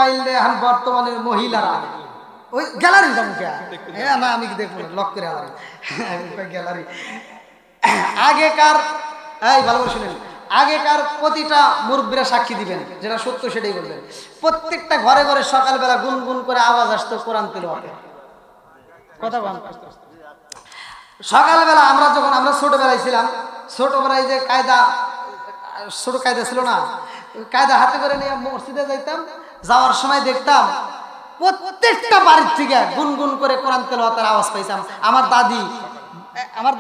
পাইলে এখন বর্তমানে মহিলারা ওই গ্যালারি মুখে হ্যাঁ না আমি দেখবো না লক করে গ্যালারি আগেকার এই ভালো করে শুনেন আগেকার প্রতিটা মুরব্বীরা সাক্ষী দিবেন যেটা সত্য সেটাই বলবেন প্রত্যেকটা ঘরে ঘরে সকালবেলা গুনগুন করে আওয়াজ আসতো কোরআন তিলাওয়াতের কথা বল সকালবেলা আমরা যখন আমরা ছোটবেলায় ছিলাম ছোটবেলায় যে কায়দা ছোট কায়দা ছিল না কায়দা হাতে করে নিয়ে মসজিদে যাইতাম যাওয়ার সময় দেখতাম প্রত্যেকটা বাড়ির থেকে গুনগুন করে কোরআন তেলাওয়াতের আওয়াজ পাইতাম আমার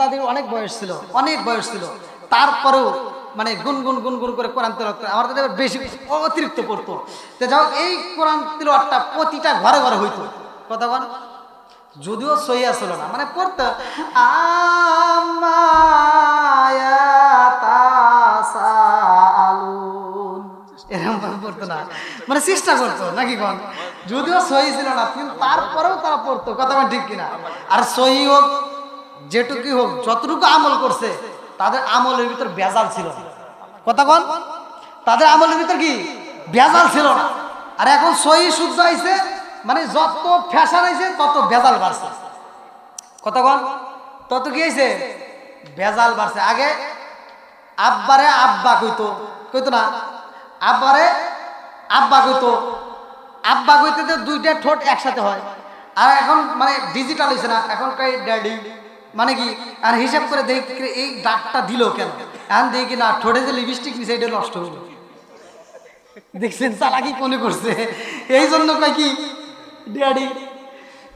দাদির অনেক বয়স ছিল তারপরেও মানে গুনগুন গুনগুন করে কোরআন তেলাওয়াত আমার দাদি বেশি অতিরিক্ত পড়তো তো যাও এই কোরআন তেলাওয়াতটা প্রতিটা ঘরে ঘরে হইতো কথা বল যদিও সহিয়া ছিল না মানে পড়তো এরকম পড়তো না মানে চেষ্টা করতো নাকি কোন যদিও সহি ছিল না কিন্তু তারপরেও তারা পড়তো কথা বল ঠিক কিনা আর সহি হোক যেটুকুই হোক যতটুকু আমল করছে তাদের আমলের ভিতর ভেজাল ছিল কথা বল তাদের আমলের ভিতর কি ভেজাল ছিল না আর এখন সহি শুদ্ধ আইছে মানে যত ফ্যাশন আইছে তত ভেজাল বাড়ছে কথা বল তত কি হয়েছে ভেজাল বাড়ছে আগে আব্বারে আব্বা কইতো না আব্বারে আব্বা কইতে তো দুইটা ঠোঁট একসাথে হয় আর এখন মানে ডিজিটাল হয়েছে না এখন কই ড্যাডি মানে কি আর হিসাব করে দেখি এই ডাকটা দিল কেন এখন দেখি না ঠোঁটে যে লিপস্টিক নিছে এটা নষ্ট হলো দেখছেন চালাকি কোনে করছে এই জন্য কয় কি ড্যাডি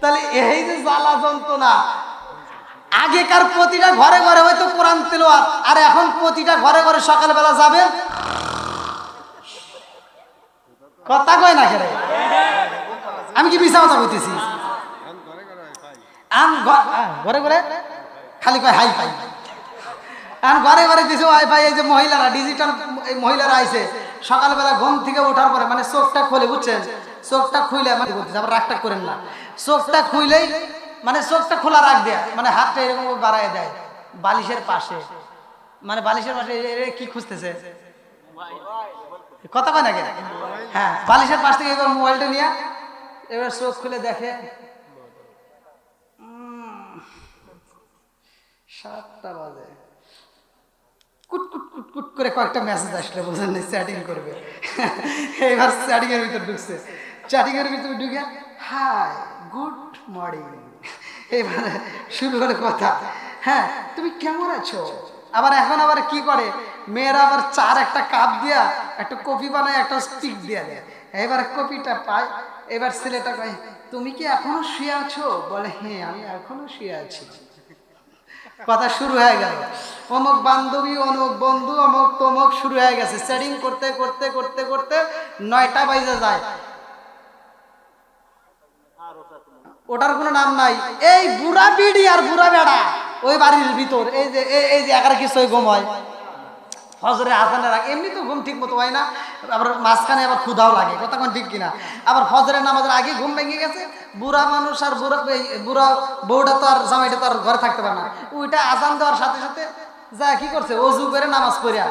তাহলে এই যে জ্বালা যন্ত্রণা আগেকার প্রতিটা ঘরে ঘরে হয়তো কোরআন তেলাওয়াত আর এখন প্রতিটা ঘরে ঘরে সকালবেলা যাবে কথা কয় না কেন আমি কি মিছা কথা কইতেছি ঘরে ঘরে খালি কয় হাই ফাই এখন ঘরে ঘরে দিছে ওয়াইফাই এই যে মহিলারা ডিজিটাল মহিলারা আইছে সকালবেলা ঘুম থেকে ওঠার পরে মানে চোখটা খুলে বুঝছেন চোখটা খুইলে মানে বলতেছে আবার রাগটা করেন না চোখটা খুইলেই মানে চোখটা খোলা রাখ দেয় মানে হাতটা এরকম বাড়ায় দেয় বালিশের পাশে মানে বালিশের পাশে কি খুঁজতেছে কথা কয় না কেন হ্যাঁ বালিশের পাশ থেকে এবার মোবাইলটা নিয়ে এবার চোখ খুলে দেখে 7টা বাজে কুট কুট কুট কুট করে কয়েকটা মেসেজ আসলে বোঝেন চ্যাটিং করবে এবার চ্যাটিং এর ভিতর ঢুকছে চ্যাটিং এর ভিতরে ঢুকে হাই গুড মর্নিং এবার শুরু করে কথা হ্যাঁ তুমি কেমন আছো আবার এখন আবার কি করে মেয়েরা আবার চার একটা কাপ দিয়া একটা কফি বানায় একটা স্টিক দিয়া দেয় এবার কফিটা পায় এবার ছেলেটা কয় তুমি কি এখনো শুয়ে আছো বলে হ্যাঁ আমি এখনো শুয়ে আছি কথা শুরু হয়ে গেল অমুক বান্ধবী অমুক বন্ধু অমুক তমুক শুরু হয়ে গেছে চ্যাটিং করতে করতে করতে করতে 9টা বাজে যায় ওটার কোনো নাম নাই এই বুড়া বিড়ি আর বুড়া বেড়া ওই বাড়ির ভিতর এই যে একার কিছু ঘুম হয় ফজরে আজানের আগে এমনি তো ঘুম ঠিক মতো হয় না আবার মাঝখানে আবার ক্ষুধাও লাগে কথা কোন ঠিক কিনা আবার ফজরের নামাজের আগে ঘুম ভেঙে গেছে বুড়া মানুষ আর বুড়া বউটা তো আর জামাইটা তো আর ঘরে থাকতে পারে না ওইটা আজান দেওয়ার সাথে সাথে যা কি করছে অজু করে নামাজ পড়িয়া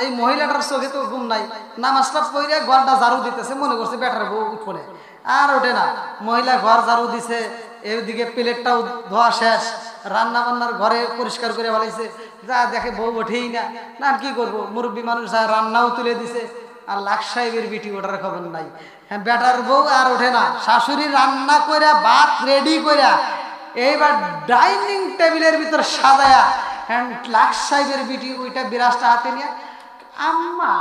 এই মহিলাটার চোখে তো ঘুম নাই নামাজটা পড়িয়া ঘরটা ঝাড়ু দিতেছে মনে করছে বেটার বউ উঠোনে আর ওঠে না মহিলা ঘর ঝাড়ু দিছে এদিকে প্লেটটাও ধোয়া শেষ রান্না বান্নার ঘরে পরিষ্কার করে বলাইছে যা দেখে বউ ওঠেই না না কি করবো মুরব্বী মানুষ রান্নাও তুলে দিছে আর লাখ সাহেবের বিটি ওটার খবর নাই হ্যাঁ বেটার বউ আর ওঠে না শাশুড়ি রান্না করে ভাত রেডি করে এইবার ডাইনিং টেবিলের ভিতর সাজায়া হ্যাঁ লাখ সাহেবের বিটি ওইটা বিরাজটা হাতে নিয়ে আম্মা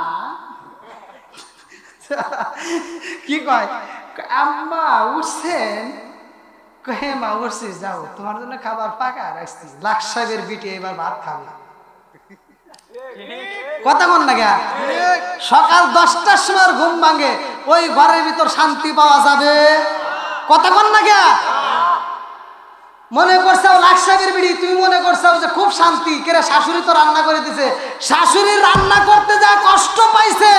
কি কয় আম্মা উঠছেন হে মা উঠছি যাও তোমার জন্য খাবার পাকা রাখছি লাখ সাহেবের বিটি এবার ভাত খাবে কথা বল না গা সকাল 10টার সময় ঘুম ভাঙে ওই ঘরের ভিতর শান্তি পাওয়া যাবে কথা বল না গা মনে করছাও লাখ সাহেবের বিড়ি তুমি মনে করছাও যে খুব শান্তি কেরে শাশুড়ি তো রান্না করে দিছে শাশুড়ির রান্না করতে যা কষ্ট পাইছে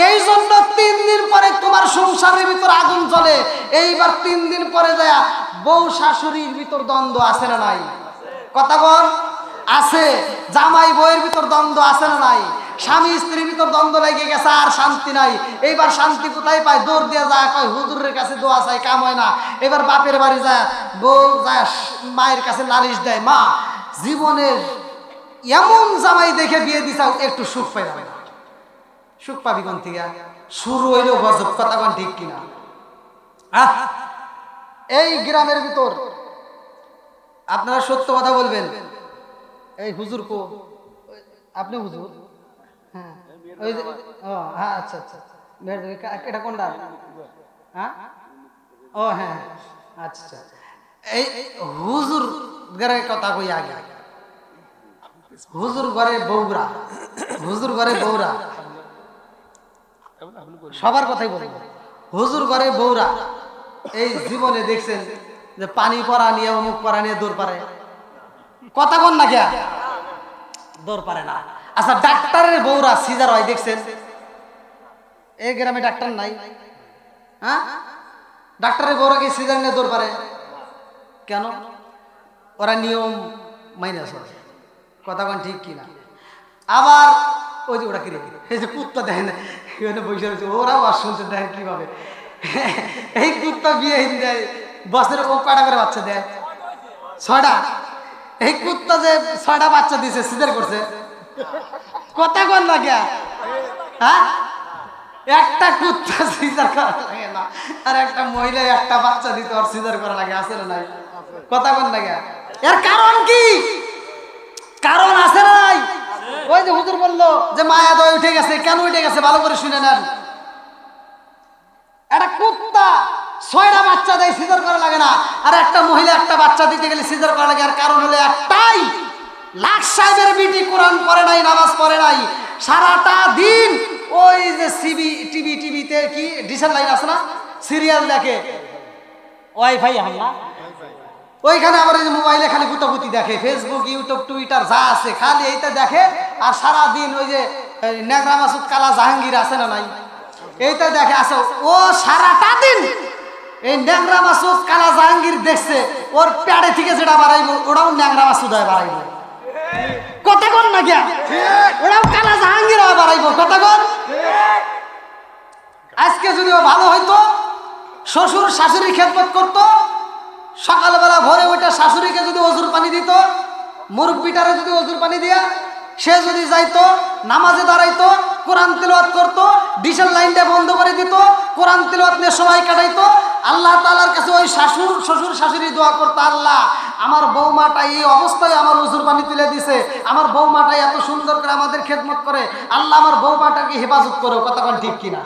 এই জন্য 3 দিন পরে তোমার সংসারের ভিতর আগুন জ্বলে এইবার 3 দিন পরে যায় বউ শাশুড়ির ভিতর দ্বন্দ্ব আছে না নাই কথা বল আছে জামাই বউয়ের ভিতর দ্বন্দ্ব আছে না নাই স্বামী স্ত্রীর ভিতর দ্বন্দ্ব লেগে গেছে, আর শান্তি নাই। এইবার শান্তি কোথায় পায়? দৌড় দিয়ে যায়, কয় হুজুরের কাছে দোয়া চাই, কাম হয় না। এবার বাপের বাড়ি যায়, বউ যায় মায়ের কাছে নালিশ দেয়, মা জীবনের এমন জামাই দেখে বিয়ে দিছা, একটু সুখ পাইলাম না। সুখ পাবি কোন থেকে? শুরু হইল গজব, কথা কোন ঠিক কিনা? এই গ্রামের ভিতর আপনারা সত্য কথা বলবেন। এই হুজুর কো? আপনি হুজুর? হ্যাঁ, ওই যে, ও হ্যাঁ, আচ্ছা আচ্ছা, এটা কোনটা? হ্যাঁ, ও হ্যাঁ, আচ্ছা। এই হুজুর ঘরে কথা কই আগে, হুজুর ঘরে বউরা, হুজুর ঘরে বউরা, সবার কথাই বলবো। হুজুর ঘরে বউরা এই জীবনে দেখছেন যে পানি পরা নিয়ে, অমুক পরা নিয়ে দৌড় পারে? কথা কন না কে? দৌড় পারে না। আচ্ছা, ডাক্তারের বউরা সিজার হয় দেখছেন? এই গ্রামে ডাক্তার নাই, হ্যাঁ? ডাক্তারের বউরা কি সিজার নিয়ে দৌড় পারে? কেন? ওরা নিয়ম মাইনে চলে। কথা কন ঠিক কিনা? আবার ওই যে ওরা কিরে, এই যে কুত্তা দেখেন এখানে বসে রয়েছে, ওরাও আর শুনতে দেখেন কিভাবে এই কুত্তা বিয়ে দেয় বছরে, ও কয়টা করে বাচ্চা দেয়? 6টা। এই কুত্তা যে 6টা বাচ্চা দিছে, সিজার করছে। কথা কন না কে? হ্যাঁ, একটা কুত্তা সিজার করা লাগে না, আর একটা মহিলা একটা বাচ্চা দিতে ওর সিজার করা লাগে, আছে না নাই? কথা কন না কে? এর কারণ কি? কারণ আছে না নাই? ওই যে হুজুর বললো যে মায়া দয় উঠে গেছে, কেন উঠে গেছে ভালো করে শুনে নেন। একটা কুত্তা 6টা বাচ্চা দেয়, সিজার করা লাগে না, আর একটা মহিলা একটা বাচ্চা দিতে গেলে সিজার করা লাগে। আর কারণ হলো একটাই, লাখ সাহেবের বিটি কোরআন পড়ে নাই, নামাজ পড়ে নাই, সারাটা দিন ওই যে টিভিতে কি ডিসেল লাইন আছে না, সিরিয়াল দেখে, ওয়াইফাই হামলা, ওইখানে আবার এই যে মোবাইলে খালি গুতাগুতি দেখে, ফেসবুক, ইউটিউব, টুইটার যা আছে খালি এইটা দেখে। আর সারা দিন ওই যে নেগরা মাসুদ, কালা জাহাঙ্গীর আছে না নাই, এইটা দেখে। আছে ও সারাটা দিন এই নেগরা মাসুদ, কালা জাহাঙ্গীর দেখছে, ওর প্যাডে থেকে যেটা বাড়াইবো ওটাও নেগরা মাসুদ হয় বাড়াইবো। কথা কর না গিয়া, ওরাও কালা জাহাঙ্গীর হয় বাড়াইবো। কথা কর। আজকে যদি ও ভালো হইতো, শ্বশুর শাশুড়ি খেদমত করতো, সকালবেলা ভোরে ওইটা শাশুড়িকে যদি অজুর পানি দিত, মুরব্বিটারে যদি অজুর পানি দিয়া সে যদি যাইতো নামাজে দাঁড়াইতো, কোরআন তিলাওয়াত করতো, ডিজেল লাইনটা বন্ধ করে দিত, কোরআন তিলাওয়াত নিয়ে সময় কাটাইতো, আল্লাহ তাআলার কাছে ওই শ্বশুর শাশুড়ি দোয়া করতো, আল্লাহ আমার বৌমাটা এই অবস্থায় আমার অজুর পানি তুলে দিছে, আমার বৌমাটা এত সুন্দর করে আমাদের খেদমত করে, আল্লাহ আমার বৌমাটাকে হেফাজত করো। কথা বল ঠিক কিনা?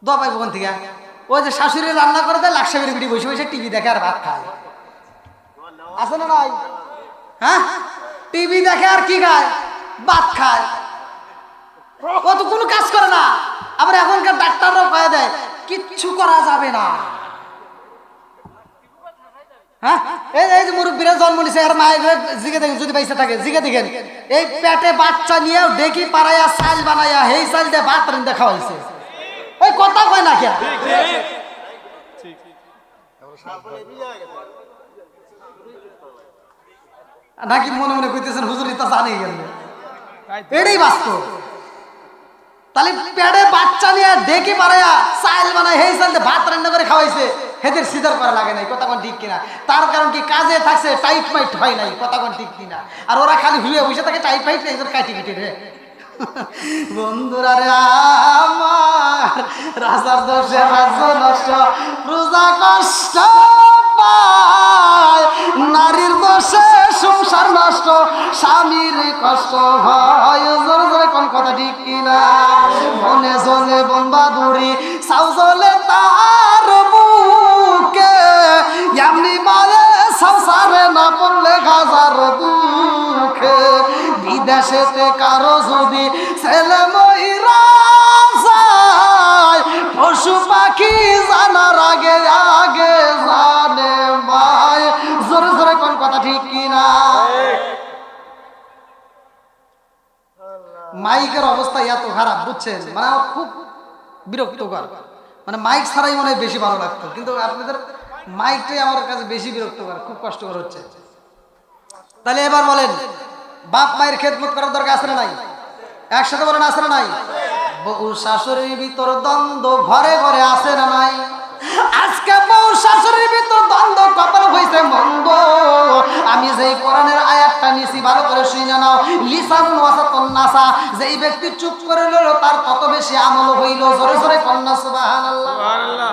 দোয়া পাইব কোন থেকে? ওই যে শাশুড়ি রান্না করে দেয়, লাকসামের বিড়ি বসে বসে টিভি দেখে আর ভাত খায়, আছে না নাই? হ্যাঁ, টিভি দেখে আর কি খায়? ভাত খায়। ও তো কোনো কাজ করে না। আবার এখনকার ডাক্তাররাও কয়ে দেয় কিচ্ছু করা যাবে না। হ্যাঁ, এই যে মুরব্বীরা জন্ম নিছে, আর মায়ের জিগে দেখেন, যদি পয়সা থাকে জিগে দেখেন, এই পেটে বাচ্চা নিয়েও ডেকি পাড়াইয়া চাল বানাইয়া সেই চাল দিয়ে ভাত রান্না খাওয়াইছে। ওই কথা কয় না কে? নাকি মনে মনে কইতেছেন হুজুর তা জানে গেল? এটাই বাস্তব। তাহলে পেটে বাচ্চা নিয়ে ডেকে পাড়াইয়া চাল বানায় সেই চাল দিয়ে ভাত রান্না করে খাওয়াইছে, হেদের সিজার করা লাগে নাই। কথা কোন ঠিক কিনা? তার কারণ কি? কাজে থাকছে, টাইট মাইট হয় নাই। কথা কোন ঠিক কিনা? আর ওরা খালি হুয়ে বসে থাকে, টাইট ফাইট কাটি কেটে রে। বন্ধুরা রে আমার, রাজার দোষে রাজ্য নষ্ট, প্রজা কষ্ট পায়, নারীর দোষে সংসার নষ্ট, স্বামীর কষ্ট হয়। জোরে জোরে কোন কথা ঠিক কিনা? মনে জলে বন বাদুরি, সাউ জলে তার বুকে, এমনি মারে সংসারে না পড়লে হাজার দুঃখে। বিদেশেতে কারো যদি ছেলে মহিরা যায়, পশু পাখি জানার আগে আগে জানে ভাই। জোরে জোরে কোন কথা ঠিক কিনা? মাইকের অবস্থা এত খারাপ, বুঝছেন? মানে আমার খুব বিরক্তকর। মানে মাইক ছাড়াই মনে হয় বেশি ভালো লাগতো, কিন্তু আপনাদের মাইকটাই আমার কাছে বেশি বিরক্তকর, খুব কষ্টকর হচ্ছে। তাহলে এবার বলেন, বাপ মায়ের খেদমত করার দরকার আছে না নাই? একসাথে বলেন, আছে না নাই? বউ শাশুড়ির ভিতর দ্বন্দ্ব ঘরে ঘরে আছে না নাই? আজকে বউ শাশুড়ির ভিতর দ্বন্দ্ব কপাল হইছে মন্দ। আমি যেই কোরআনের আয়াতটা নিছি ভালো করে শুনে নাও, লিসানুন ওয়াসাতুন নাসা, যেই ব্যক্তি চুপ করে রইল তার তত বেশি আমল হইল। জোরে জোরে কন্যা সুবহানাল্লাহ। সুবহানাল্লাহ।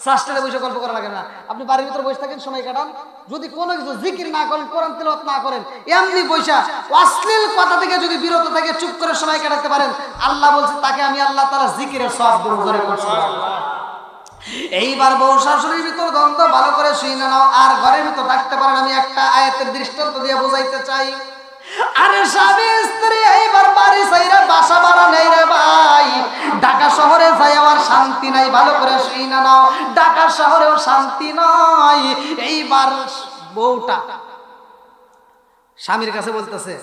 শাস্ত্রে বসে গল্প করা লাগে না। আপনি বাড়ির ভিতরে বসে থাকেন, সময় কাটান, যদি কোনো কিছু জিকির না করেন, কোরআন তিলাওয়াত না করেন, এমনি বৈশা অশ্লীল কথা থেকে যদি বিরত থেকে চুপ করে সময় কাটাতে পারেন, আল্লাহ বলছে তাকে আমি আল্লাহ তাআলা জিকিরের সওয়াব দেব। জোরে সুবহানাল্লাহ। এইবার বউ শাশুড়ির ভিতর দ্বন্দ্ব ভালো করে শুনে নাও, আর ঘরের ভিতর থাকতে পারেন। আমি একটা আয়াতের দৃষ্টান্ত দিয়ে বোঝাইতে চাই। আরে স্বামী স্ত্রী এইবার বাড়ি ছাইরা বাসা ভাড়া নেই রে ভাই, ঢাকা শহরে যাই আমার শান্তি নাই। ভালো করে শুনে নাও, ঢাকা শহরেও শান্তি নাই। এইবার বউটা স্বামীর কাছে বলতেছে,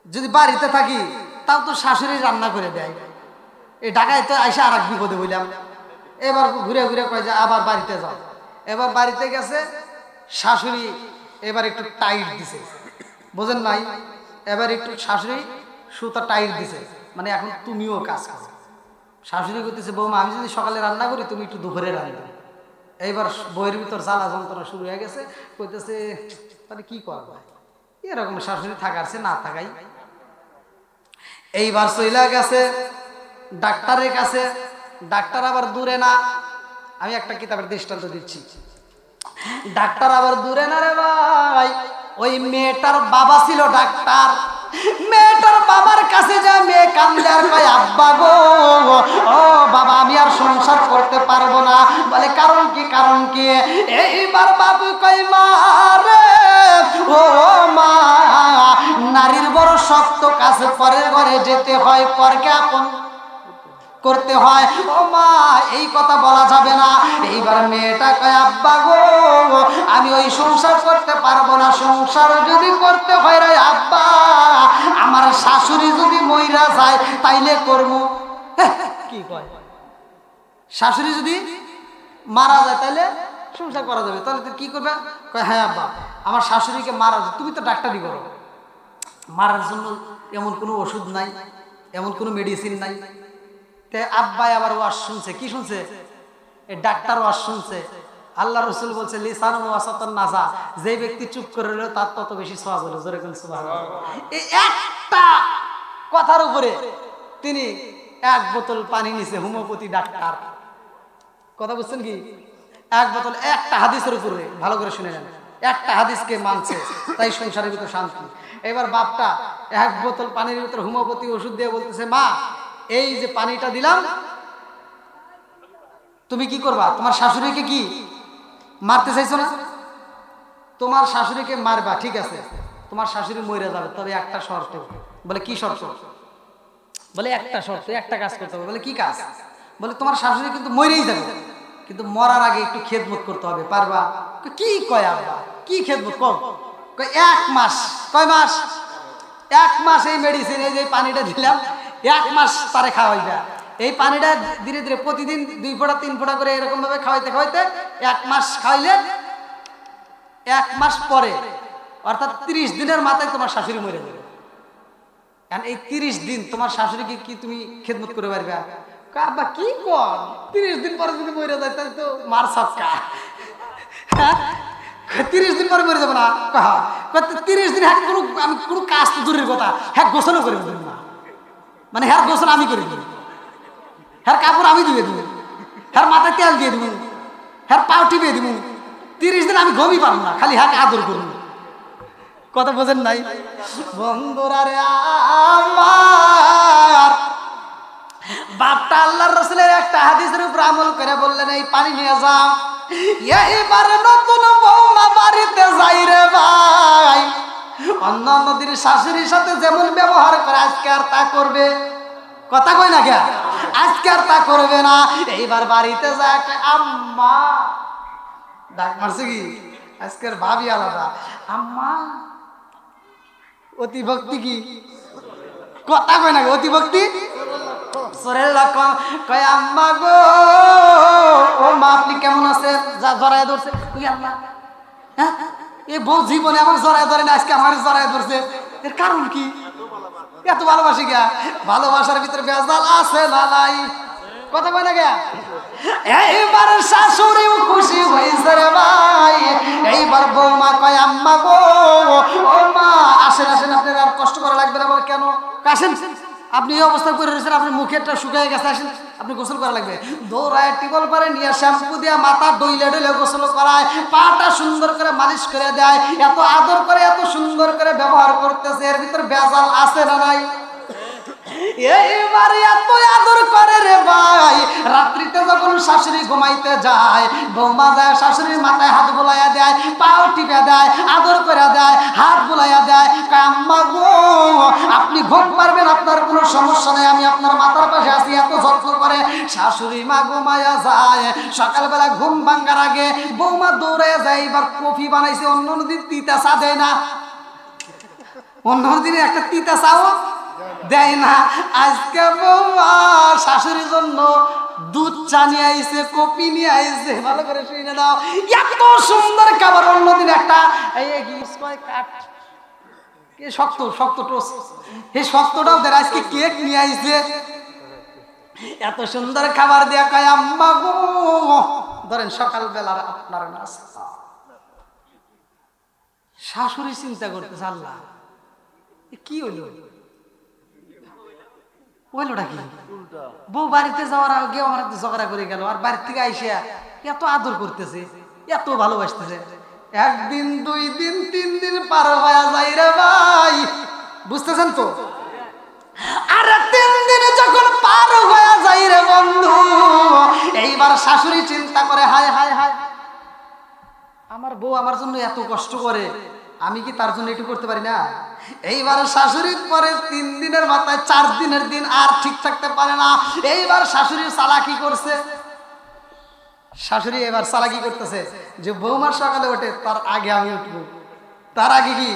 যদি বাড়িতে থাকি তাও তো শাশুড়ি রান্না করে দেয়, এই ঢাকায় তো আইসা আর এক বিপদে হইলাম। এবার ঘুরে ঘুরে কয় যে আবার বাড়িতে যাও। এবার বাড়িতে গেছে, শাশুড়ি এবার একটু টাইট দিছে, বোঝেন নাই? এবার একটু শাশুড়ি সুতা টাইট দিছে, মানে এখন তুমিও কাজ করো। শাশুড়ি করতেছে, বৌমা আমি যদি সকালে রান্না করি তুমি একটু দুপুরে রান্না। এইবার বইয়ের ভিতর জ্বালা যন্ত্রণা শুরু হয়ে গেছে, কইতেছে তাহলে কি করবো, এরকম শাশুড়ি থাকারছে না থাকাই। এইবার চইলা গেছে ডাক্তারের কাছে। ডাক্তার আবার দূরে না, আমি একটা কিতাবের দৃষ্টান্ত দিচ্ছি। ডাক্তার আবার দূরে না রে ভাই, ওই মেয়েটার বাবা ছিল ডাক্তার। মেয়েটার বাবার কাছে যা মেয়ে কান্দে আর কয়, আব্বা গো, ও বাবা আমি আর সংসার করতে পারবো না। বলে কারণ কি? কারণ কি? এইবার বাবু কয়, মা রে, ও মা, নারীর বড় শক্ত কাজ, পরের ঘরে যেতে হয়, পরকে আপন করতে হয়। ও মা, এই কথা বলা যাবে না। এইবার মেয়েটা কয়, আব্বা গো, আমি ওই সংসার করতে পারবো না। সংসার যদি করতে হয় রে আব্বা, আমার শাশুড়ি যদি মইরা যায় তাইলে করবো। কি কয়? শাশুড়ি যদি মারা যায় তাইলে সংসার করা যাবে, তাহলে তো কি করবে? কয়, হ্যাঁ আব্বা, আমার শাশুড়িকে মারা যায়, তুমি তো ডাক্তারি করো, মারার জন্য এমন কোনো ওষুধ নাই, এমন কোনো মেডিসিন নাই। আব্বাই আবার ওয়াজ শুনছে। কি শুনছে? এই ডাক্তার ওয়াজ শুনছে। আল্লাহ রাসূল বলছে, লিসানুন ওয়াসাতুন নাসা, যে ব্যক্তি চুপ করে রইল তার তত বেশি সওয়াব হলো। জোরে কোন সুবহানাল্লাহ। এই একটা কথার উপরে তিনি এক বোতল পানি নিছে। হোমিওপ্যাথি ডাক্তার, কথা বুঝছেন কি? এক বোতল, একটা হাদিসের উপরে, ভালো করে শুনে নেন, একটা হাদিসকে মানছে, তাই সংসারের ভিতর শান্তি। এবার বাপটা এক বোতল পানির ভিতরে হোমিওপ্যাথি ওষুধ দিয়ে বলতেছে, মা এই যে পানিটা দিলাম, তুমি কি করবা? তোমার শাশুড়িকে কি মারতে চাইছো না? তোমার শাশুড়িকে মারবা, ঠিক আছে, তোমার শাশুড়ি মরে যাবে, তবে একটা শর্ত। বলে কি শর্ত? বলে একটা শর্ত, একটা কাজ করতে হবে। বলে কি কাজ? বলে তোমার শাশুড়ি কিন্তু মরেই যাবে, কিন্তু মরার আগে একটু খেদমত করতে হবে, পারবা? কি কয় আব্বা, কি খেদমত কর? কয় 1 মাস। কয় মাস? 1 মাস এই মেডিসিন, এই যে পানিটা দিলাম, 1 মাস তারে খাওয়াইবা। এই পানিটা ধীরে ধীরে প্রতিদিন 2 ফোঁটা 3 ফোঁটা করে এরকম ভাবে খাওয়াইতে খাওয়াইতে 1 মাস খাইলে 1 মাস পরে, অর্থাৎ 30 দিনের মাথায় তোমার শাশুড়ি মরে যাবে। কারণ এই 30 দিন তোমার শাশুড়িকে কি তুমি খেদমত করে পারবে? আব্বা কি কর, 30 দিন পরে যদি মরে যায় তাহলে তো মার সৎকা। 30 দিন পরে মরে যাবো না? 30 দিন হ্যাঁ আমি কোনো কাজ তো দূরের কথা, হ্যাঁ গোসলও করে দেব না, মানে হ্যাঁ গোসল আমি করে দেব, হ্যাঁ কাপড় আমি ধুয়ে দেবো, হ্যাঁ মাথায় তেল দিয়ে দেবো, হ্যাঁ পাও টিপে দেবো। 30 দিন আমি ঘুমই পারবো না, খালি হ্যাঁ আদর করবো। কথা বোঝেন নাই বন্ধুরা রে আমার? বাপটা আল্লাহর রাসূলের একটা হাদিসের উপর আমল করে বললেন, এই পানি নিয়ে যাও। এইবার নতুন বৌমা বাড়িতে যাই রে ভাই, অন্য নদীর শাশুড়ির সাথে যেমন ব্যবহার করে আজকে আর তা করবে। কথা কই না কে? আজকে আর তা করবে না। এইবার বাড়িতে যায়, আম্মা, ডাক মারছে কি? আজকের ভাবি আলাদা, আম্মা। অতিভক্তি কি? কথা কয় না, অতিভক্তি সরের লক্ষণ। কয় আম্মা গো, ও মা আপনি কেমন আছেন? যা জড়ায় ধরছে, তুই আম্মা, হ্যাঁ এ বউ জীবনে আমার জড়ায় ধরে না, আজকে আমার জড়ায় ধরছে, এর কারণ কি? এত ভালোবাসি গা, ভালোবাসার ভিতরে বেজাল আছে না নাই? কথা কয় না গা? এইবার শাশুড়িও খুশি হয়েছে রে ভাই। এইবার বৌমা কয় আম্মা গো, ও মা আসেন আসেন, আপনার আর কষ্ট করা লাগবে না। বলে কেন? আসেন, আপনি এই অবস্থা করে রয়েছেন, আপনার মুখেরটা শুকিয়ে গেছে, আসেন আপনি গোসল করা লাগবে। দৌড়ায় টিবল পারে নিয়ে শ্যাম্পু দিয়ে মাথা ডইলে ডইলে গোসল করায়, পাটা সুন্দর করে মালিশ করে দেয়, এত আদর করে এত সুন্দর করে ব্যবহার করতেছে, এর ভিতর বেজাল আছে না নাই? এইবার এত আদর করে রে ভাই, রাত্রিতে যখন শাশুড়ি ঘুমাইতে যায়, বৌমা যায় শাশুড়ির মাথায় হাত বুলাইয়া দেয়, পাও টিপে দেয়, আদর করে দেয়, হাত বুলাইয়া দেয়, আম্মা গো আপনি ঘুম পারবেন, আপনার কোনো সমস্যা নেই, আমি আপনার মাথার পাশে আছি, এত যত্ন করে শাশুড়ি মা ঘুমাইয়া যায়। সকালবেলা ঘুম ভাঙ্গার আগে বৌমা দৌড়ে যায়, এবার কফি বানাইছে, অন্য দিন তিতা চা দেয় না, অন্য দিনে একটা তিতা চাও দেয় না। আজকে বৌমা শাশুড়ির জন্য দুধ চা নিয়ে আইছে, কপি নিয়ে আইছে, ভালো করে শুনে দাও, এত সুন্দর খাবার। অন্যদিন একটা শক্ত শক্ত টোস্ট, এই শক্তটাও দেয়, আজকে কেক নিয়ে আইছে, এত সুন্দর খাবার দেয়া কয় আম্মা গো ধরেন সকালবেলার আপনার নাস্তা। শাশুড়ি চিন্তা করতেছে আল্লাহ কি হইল, হইলোটা কি? বউ বাড়িতে যাওয়ার আগে আমার ঝগড়া করে গেল, আর বাড়ির থেকে আইসে এত আদর করতেছে, এত ভালোবাসতেছে। একদিন দুই দিন তিন দিন পার হয়ে যায় রে ভাই, বুঝতেছেন তো? আর তিন দিনে যখন পার হয়ে যায় রে বন্ধু, এইবার শাশুড়ি চিন্তা করে হায় হায় হায়, আমার বউ আমার জন্য এত কষ্ট করে, আমি কি তার জন্য একটু করতে পারি না? এইবার শাশুড়ির পরে 3 দিনের মাথায় 4 দিনের দিন আর ঠিক থাকতে পারে না। এইবার শাশুড়ির চালাকি করছে, শাশুড়ি এবার চালাকি করতেছে যে বৌমার সকালে ওঠে তার আগে আমি উঠবো, তার আগে কি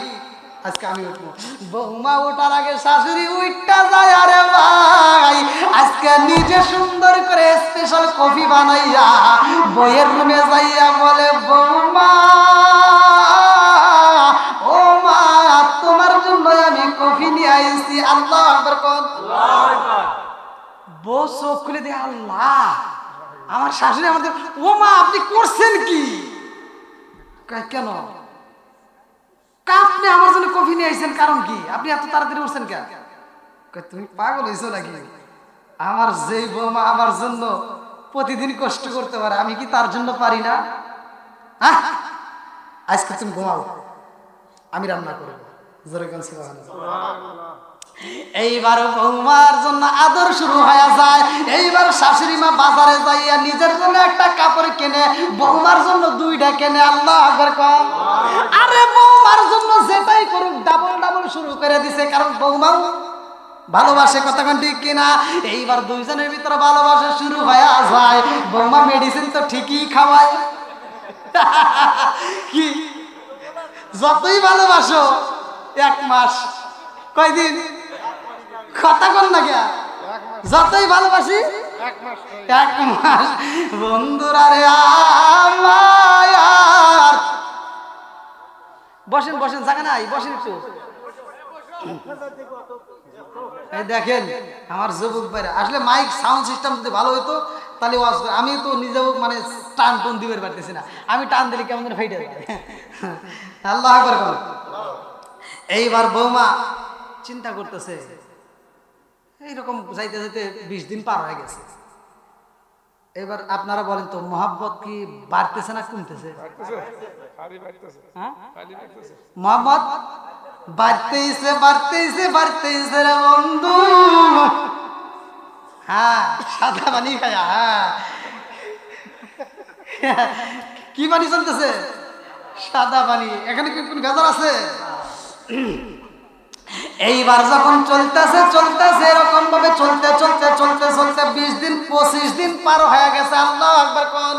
আজকে আমি উঠবো। বৌমা ওঠার আগে শাশুড়ি উঠটা যায়, আরে ভাই আজকে নিজে সুন্দর করে স্পেশাল কফি বানাইয়া বইয়ের রুমে যাইয়া বলে বৌমা ও মা তোমার জন্য আমি কফি নিয়ে আইছি। আল্লাহু আকবার কোন। বউ চোখ খুলে দিয়ে আল্লাহ, আমার শাশুড়ি আমাদের, ও মা আপনি করছেন কি? কেন আপনি আমার জন্য কফি নিয়ে আইছেন, কারণ কি? আপনি এত তাড়াতাড়ি উঠছেন কেন? তুমি পাগল হয়েছো নাকি? আমার যেই বৌমা আমার জন্য প্রতিদিন কষ্ট করতে পারে, আমি কি তার জন্য পারি না? হ্যাঁ আজকে তুমি ঘুমাও, আমি রান্না করবো। এইবার বৌমার জন্য আদর শুরু হয়ে যায়। এইবার শাশুড়ি মা বাজারে যাইয়া নিজের জন্য একটা কাপড় কেনে, বৌমার জন্য 2টা কেনে। আল্লাহু আকবার কম। আরে বৌমার জন্য যেটাই করুক ডাবল ডাবল শুরু করে দিছে, কারণ বৌমাও ভালোবাসে, কথা কোন ঠিক কিনা? এইবার দুইজনের ভিতরে ভালোবাসা শুরু হয়ে যায়। বৌমা মেডিসিন তো ঠিকই খাওয়ায়, কি যতই ভালোবাসো 1 মাস, কয়দিন, কথা কোন না কে, যতই ভালোবাসি 1 মাস। বন্ধুরা রে আমার, বসেন বসেন, জায়গা নাই, বসেন একটু। এই দেখেন আমার যুবক ভাইরা, আসলে মাইক সাউন্ড সিস্টেম যদি ভালো হইতো তাহলে আমি তো নিজেও মানে টান টন দিতে পারতেছি না, আমি টান দিলে কেমন যেন ফাইটে যায়। আল্লাহ আকবার বল। এইবার বৌমা চিন্তা করতেছে, এইরকম যাইতে যাইতে 20 দিন পার হয়ে গেছে। এবার আপনারা বলেন তো মহব্বত কি বাড়তেছে না কমতেছে? মহব্বত বাড়তেইছে বাড়তেইছে বাড়তেইছে রে বন্ধু। হ্যাঁ সাদা পানি খায়া, হ্যাঁ কি পানি চলতেছে? সাদা পানি। এখানে কি কোন ভেজাল আছে? এইবার যখন চলতেছে চলতেছে এরকম ভাবে চলতে চলতে চলতে চলতে 20 দিন 25 দিন পার হয়ে গেছে। আল্লাহু আকবার কোন।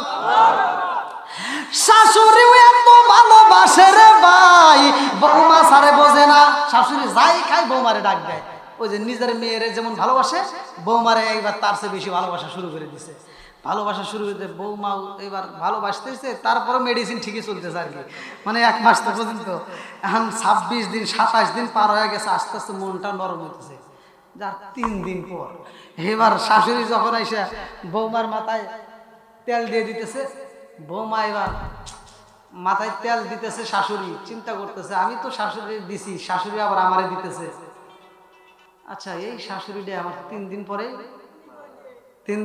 শাশুড়িও এত ভালোবাসে রে ভাই, বৌমা সারে বোঝে না। শাশুড়ি যাই খায় বৌমারে ডাক দেয়, ওই যে নিজের মেয়েরে যেমন ভালোবাসে বৌমারে একবার তার চেয়ে বেশি ভালোবাসা শুরু করে দিছে। ভালোবাসা শুরু হয়েছে, বৌমাও এবার ভালোবাসতেছে, তারপরে মেডিসিন ঠিকই চলতেছে আর কি, মানে 1 মাস তো পর্যন্ত। এখন 26 দিন 27 দিন পার হয়ে গেছে, আস্তে আস্তে মনটা নরম হইতেছে। যার 3 দিন পর এবার শাশুড়ি যখন এসে বৌমার মাথায় তেল দিয়ে দিতেছে, বৌমা এবার মাথায় তেল দিতেছে, শাশুড়ি চিন্তা করতেছে আমি তো শাশুড়ি দিছি, শাশুড়ি আবার আমারে দিতেছে। আচ্ছা এই শাশুড়িটা আমার 3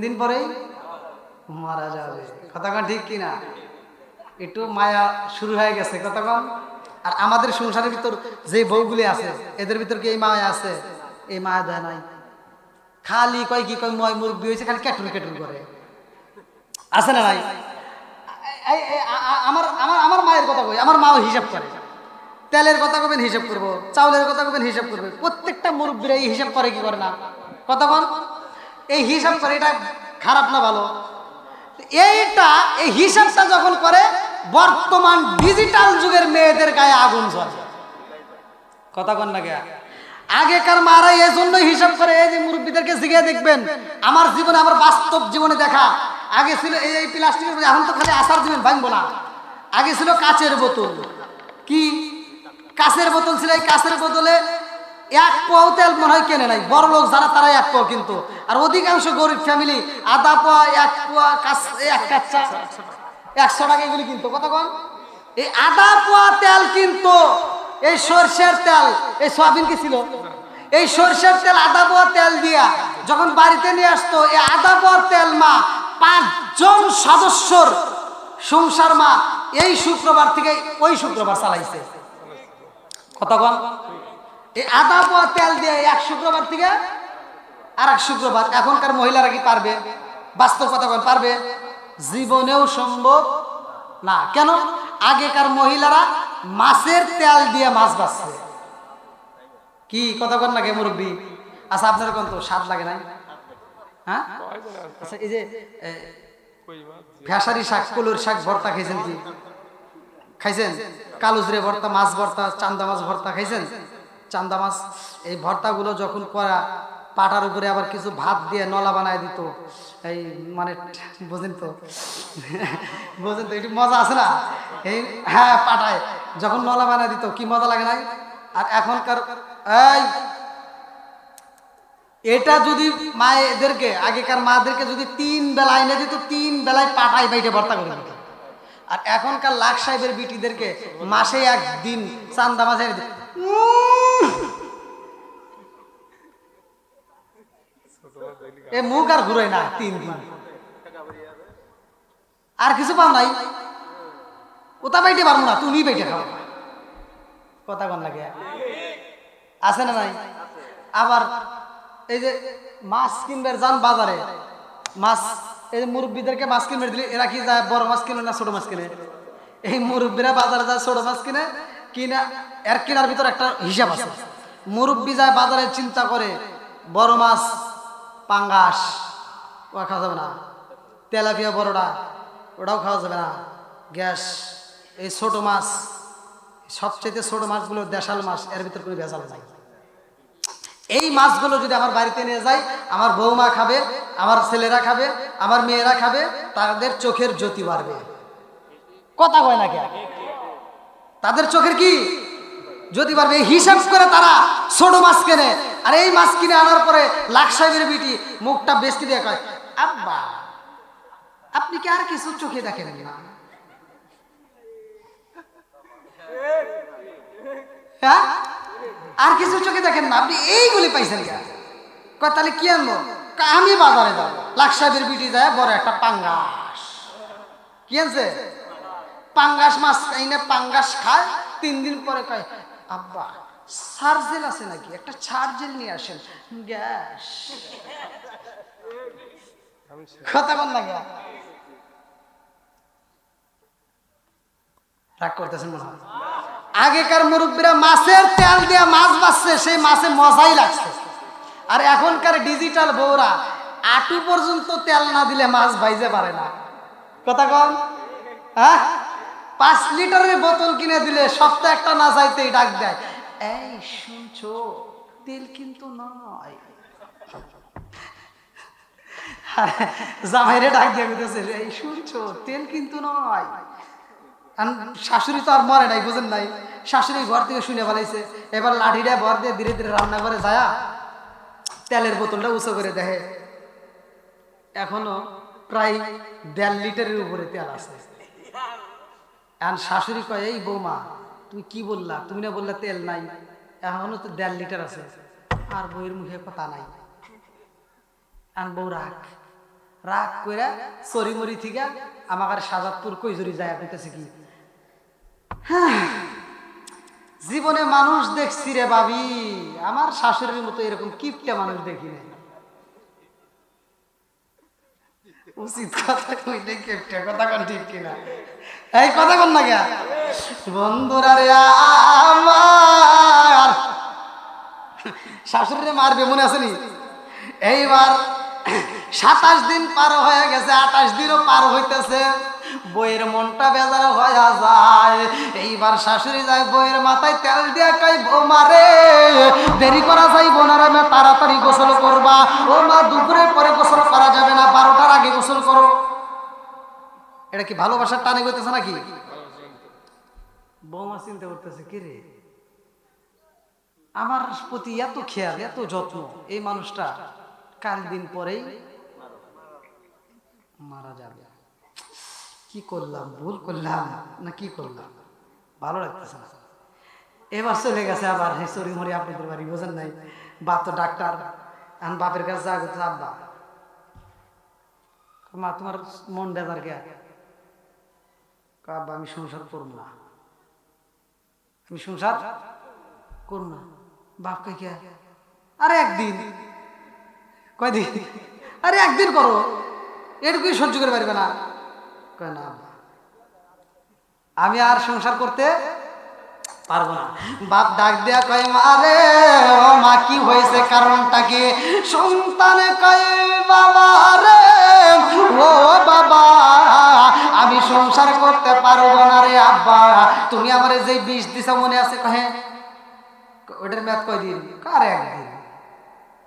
দিন পরেই মারা যাবে। কথাটা ঠিক কিনা? একটু মায়া শুরু হয়ে গেছে কথাক্ষণ। আর আমাদের সংসারের ভিতর যে বউগুলি আছে এদের ভিতর কি এই মায়া আছে? এই মায়া দেয় নাই, খালি কয় কি কয় ময় মুরব্বী হয়েছে, খালি ক্যাটুর ক্যাটুর করে, আছে না নাই? আমার আমার আমার মায়ের কথা কই, আমার মাও হিসাব করে, তেলের কথা কবেন হিসাব করবো, চাউলের কথা কবেন হিসাব করবে। প্রত্যেকটা মুরব্বীরা এই হিসাব করে কি করে না? কতক্ষণ এই হিসাব করে, এটা খারাপ না ভালো? এই হিসাবটা যখন করে বর্তমান ডিজিটাল যুগের মেয়েদের গায়ে আগুন জ্বলে। কতক্ষণ না গে? আগেকার মারা এই জন্যই হিসাব করে, এই যে মুরব্বীদেরকে জিজ্ঞেস দেখবেন, আমার জীবনে, আমার বাস্তব জীবনে দেখা, আগে ছিল এই প্লাস্টিকের, এখন তো খালি আসার দিবেন ভাঙবো না। আগে ছিল কাচের বোতল, কি কাচের বোতল ছিল, এই কাচের বোতলে 1 পোয়াও তেল মনে হয় কেনে নাই, বড় লোক যারা তারাই 1 পোয়া কিন্তু, আর অধিকাংশ গরিব ফ্যামিলি আধা পোয়া 1 পোয়া এক কাচ্চা 100 টাকা এগুলি কিন্তু। কতক্ষণ এই আধা পোয়া তেল কিন্তু, এই সরষের তেল, এই সয়াবিন কি ছিল, এই সরষের তেল আধা পোয়া তেল দিয়া যখন বাড়িতে নিয়ে আসতো, এই আধা পোয়া তেল মা 5 জন সদস্যর সংসার মা এই শুক্রবার থেকে ওই শুক্রবার চালাইছে। কতক্ষণ এই আধা পোয়া তেল দিয়ে 1 শুক্রবার থেকে আর 1 শুক্রবার। এখনকার মহিলারা কি পারবে? বাস্তব কথা বলেন, পারবে? জীবনেও সম্ভব না। কেন? আগেকার মহিলারা মাছের তেল দিয়ে মাছ ভাজছে। কি কথা বল না কে মুরব্বী? আচ্ছা আপনার কোন তো স্বাদ লাগে নাই? হ্যাঁ আচ্ছা, এই যে ফেসারি শাক, কলুর শাক ভর্তা খাইছেন? কি খাইছেন? কালুজরে ভর্তা, মাছ ভর্তা, চান্দা মাছ ভর্তা খাইছেন? চান্দা মাছ এই ভর্তাগুলো যখন করা, পাটার উপরে আবার কিছু ভাত দিয়ে নলা বানায় দিত, এই মানে বোঝেন তো, বোঝেন তো, একটু মজা আছে না? এই হ্যাঁ, পাটায় যখন নলা বানায় দিত কি মজা লাগে নাই? আর এখনকার এই এটা যদি মায়েদেরকে, আগেকার মাদেরকে যদি 3 বেলা এনে দিত, 3 বেলায় পাটায় বাইটে ভর্তা করে দিত। আর এখনকার লাখ সাহেবের বিটিদেরকে মাসে 1 দিন চান্দা মাছ এনে দিত। এ মুখ আর ঘুরাই না 3 দিন, আর কিছু পাও নাই, ওটা বাইটে পারবো না, তুমি বাইটে খাও। কথা কন লাগে আছে না নাই? আবার এই যে মাছ কিনবার যান বাজারে, মাছ এই যে মুরব্বীদেরকে মাছ কিনবে দিলে এরা কি যায়, বড় মাছ কিনে না ছোট মাছ কিনে? এই মুরব্বীরা বাজারে যায় ছোট মাছ কিনে, কিনা এর কেনার ভিতর একটা হিসাব আছে। মুরব্বী যায় বাজারে, চিন্তা করে বড় মাছ পাঙ্গাস ও খাওয়া যাবে না, তেলাপিয়া বড়টা ওটাও খাওয়া যাবে না, গ্যাস। এই ছোট মাছ, সবচেয়ে ছোট মাছগুলো দেশাল মাছ, এর ভিতর কোনো ভেজাল নাই। এই মাছগুলো যদি আমার বাড়িতে নিয়ে যাই, আমার বৌমা খাবে, আমার ছেলেরা খাবে, আমার মেয়েরা খাবে, তাদের চোখের জ্যোতি বাড়বে। কথা কয় না কে? তাদের চোখের কি জ্যোতি বাড়বে। এই হিসাব করে তারা ছোট মাছ কেনে। আর এই মাছ কিনে আনার পরে লাখ সাহেবের বিটি মুখটা বেশি দিয়ে কয়, আব্বা আপনি কি আর কিছু চোখে দেখেন না? হ্যাঁ, আর কিছু চোখে দেখেন না, আপনি এইগুলি পাইছেন কেন? কয় তাহলে কি আনবো? আমি বাজারে যাবো। লাখ সাহেবের বিটি যায় বড় একটা পাঙ্গাস কি আনছে, পাঙ্গাস মাছ এনে পাঙ্গাস খায়। 3 দিন পরে কয়, আব্বা সার্জেল আছে নাকি, একটা সার্জেল নিয়ে আসেন, গ্যাস। কথা বল না গা, রাগ করতেছেন মনে হয়? আগেকার মুরব্বীরা মাছের তেল দিয়ে মাছ ভাজছে, সেই মাছে মজাই লাগছে। আর এখনকার ডিজিটাল বউরা আটু পর্যন্ত তেল না দিলে মাছ ভাইজে পারে না। কথা কম? হ্যাঁ, 5 লিটারের বোতল কিনে দিলে সপ্তাহে একটা না চাইতেই ডাক দেয়, এই শুনছো তেল কিন্তু নয়। জামাইরে ডাক দিয়ে বলতেছে, এই শুনছো তেল কিন্তু নয়। আর শাশুড়ি তো আর মরে নাই, বুঝেন নাই, শাশুড়ি ঘর থেকে শুনে ফেলাইছে। এবার লাঠিটা ভর দিয়ে ধীরে ধীরে রান্না করে যায়, তেলের বোতলটা উঁচু করে দেখে এখনো প্রায় 1.5 লিটারের উপরে তেল আছে। এখন শাশুড়ি কয়, এই বৌমা তুমি কি বললা, তুমি না বললা তেল নাই, এখনো তো 1.5 লিটার আছে। আর বউয়ের মুখে কথা নাই। আর বউ রাগ করে চরি মরি থেকে আমার সাজাদপুর কৈজুরি যায় কইতেছে কি, হ্যাঁ জীবনে মানুষ দেখছি রে ভাবি, আমার শাশুড়ির মতো এরকম কিপটা মানুষ দেখি নাই। উচিত কথা কইলে কিপটা, কথা কোন ঠিক কিনা? এই কথা কোন না গিয়া বন্ধুরা রে, আমার শাশুড়িরে মারবে মনে আসেনি? এইবার 27 দিন পার হয়ে গেছে, 28 দিনও পার হইতেছে, বইয়ের মনটা বেজার হয়ে যায়। এইবার শাশুড়ি যায় বইয়ের মাথায় তেল দিয়া কই, বৌমা রে দেরি করা যাইব না রে, তাড়াতাড়ি গোসল করবা। ও মা দুপুরের পরে গোসল করা যাবে না, 12টার আগে গোসল করো। এটা কি ভালোবাসার টানে কইতেছে নাকি? বৌমা চিন্তা করতেছে, কি রে আমার প্রতি এত খেয়াল এত যত্ন, এই মানুষটা কাল দিন পরেই মারা যাবে। কি করলাম, ভুল করলাম না কি করলাম, ভালো লাগতেছে না। এবার চলে গেছে আবার চুরি মরি আপনাদের বাড়ি, বোঝেন নাই, বাপ তো ডাক্তার। এখন বাপের কাছে যা করতেছে, আব্বা মা তোমার মন বেজার কে? আব্বা আমি সংসার করব না, আমি সংসার করব না। বাপ কে কে? আরে একদিন। কয়দিন? আরে একদিন করো, এটুকুই সহ্য করে পারবে না? কয় না আমি আর সংসার করতে পারবো না। বাপ ডাক দেয়া কয়, মা রে ও মা কি হয়েছে, কারণটা কি? সন্তানে কয়, বাবা রে ও বাবা আমি সংসার করতে পারবো না রে আব্বা, তুমি আমারে যে বিষ দিছা মনে আছে? কহে ওটার মেয়াদ কয়দিন? কার একদিন।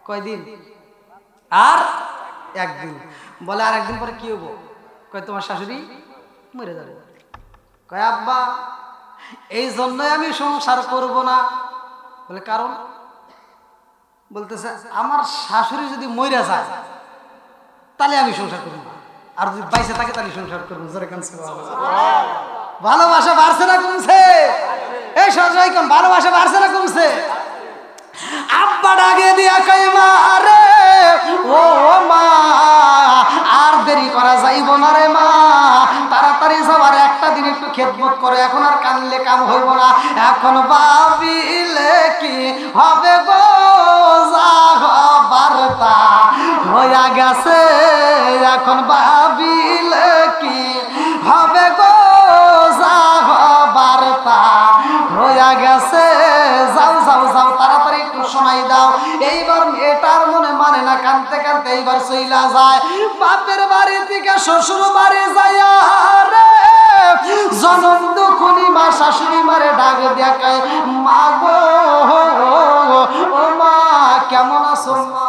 কয়দিন? আর একদিন। বলে আর একদিন পরে কি হবো? কয় তোমার শাশুড়ি মরে যাবে। কয় আব্বা এই জন্যই আমি সংসার করব না। বলে কারণ? বলতেছে আমার শাশুড়ি যদি মরে যায় তাহলে আমি সংসার করব না, আর যদি বাইসে থাকে তাহলে সংসার করবো। ভালোবাসা বাড়ছে না কমছে? এই সবাই কম, ভালোবাসা বাড়ছে না কমছে? আব্বা ডাকে দিয়া কই, মা রে ও মা আর দেরি করা যাইব না রে মা, তাড়াতাড়ি যাবার একটা দিন একটু খেদমত করো, এখন আর কানলে কাম হইব না। এখন ভাবিলে কি হবে গো, যা হবার তা হইয়া গেছে, এখন ভাবিলে কি হবে গো, যা হবার তা হইয়া গেছে, যাও যাও যাও তাড়াতাড়ি একটু শোনাই দাও। এইবার এটার মনে মানে না, কানতে কানতে এইবার চইলা যায় বাপের বাড়ি থেকে শ্বশুর বাড়ি যাইয়া রে জনম দুখুনি মা শাশুড়ি মারে ডাক দেখায়, মা গো ও মা কেমন আছো মা?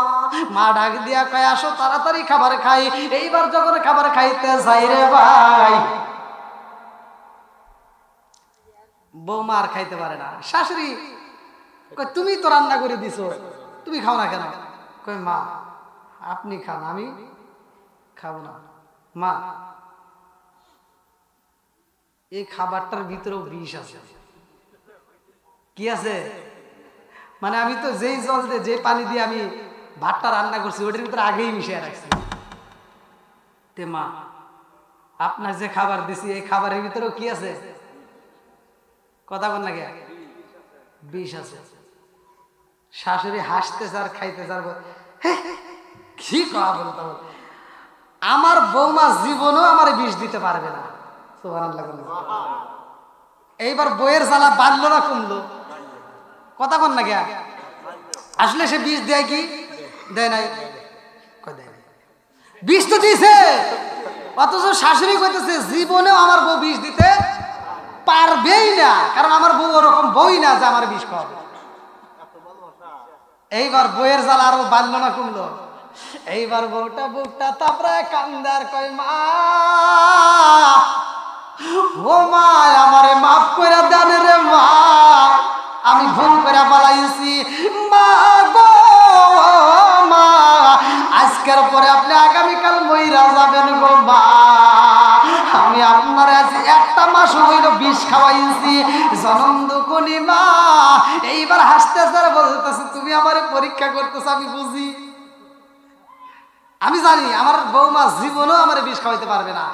মা ডাক দিয়া কয়, আসো তাড়াতাড়ি খাবার খাই। এইবার যখন খাবার খাইতে যাই রে ভাই, বৌমা আর খাইতে পারে না। শাশুড়ি কয়, তুমি তো রান্না করে দিছো, তুমি খাও না কেন? কয় মা আপনি খান, আমি খাবো না। মা এই খাবারটার ভিতরেও বিষ আছে। কি আছে? মানে আমি তো যেই জল দিয়ে যে পানি দিয়ে আমি ভাতটা রান্না করছি ওটার ভিতরে আগেই মিশিয়ে রাখছি। তে মা আপনার যে খাবার দিছি এই খাবারের ভিতরেও কি আছে? কথা বল না কে? বিষ আছে। শাশুড়ি হাসতেছে আর খাইতেছে আর কি কথা বলতে হবে, আমার বৌমা জীবনেও আমার বিষ দিতে পারবে না। সুবহানাল্লাহ। এইবার বইয়ের জ্বালা বাড়লো না কমলো? কথা বল না কে? আসলে সে বিষ দেয় কি দেয় নাই? বিষ তো দিয়েছে, অথচ শাশুড়ি কইতেছে জীবনেও আমার বউ বিষ দিতে পারবেই না, কারণ আমার বউ ওরকম বই না যে আমার বিষ খাওয়াবে। এইবার বইয়ের জ্বালা আরো বাড়লো না কমলো? এইবার বউটা বুকটা তারপরে কান্দার কয় মা, ও মা আমারে মাফ করে দেন রে মা, আমি ভুল করে পালাইছি মা গো মা, আজকের পরে আপনি আগামীকাল মইরা যাবেন গো মা, আমি আপনার আজ একটা মাস হইল বিষ খাওয়াইছি জনম দুকুনি মা। এইবার হাসতেছে আর বলতেছে তুমি আমারে পরীক্ষা করতেছ, আমি বুঝি, আমি জানি আমার বৌমা জীবনও আমার বিষ খাওয়াইতে পারবে না।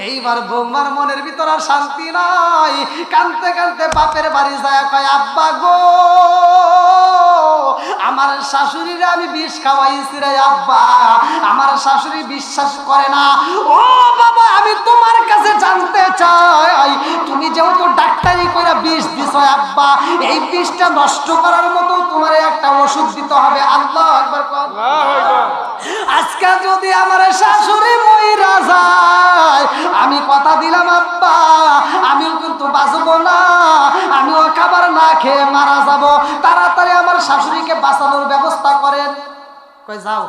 এইবার বৌমার মনের ভিতর আর শান্তি নাই, কানতে কানতে বাপের বাড়ি যায় কয় আব্বা গো আমার শাশুড়িরে আমি বিষ খাওয়াইছি রে আব্বা, আমার শাশুড়ি বিশ্বাস করে না। ও বাবা আমি তোমার কাছে জানতে চাই তুমি যেহেতু ডাক্তারি করে বিষ দিছ আব্বা, এই বিষটা নষ্ট করার মতো তোমার একটা ওষুধ দিতে হবে। আল্লাহু আকবার। আজকে যদি আমার শাশুড়ি মইরা যায় আমি কথা দিলাম আব্বা আমিও কিন্তু বাঁচবো না, আমিও খাবার না খেয়ে মারা যাব, তাড়াতাড়ি আমার শাশুড়িকে বাঁচানোর ব্যবস্থা করেন। কই যাও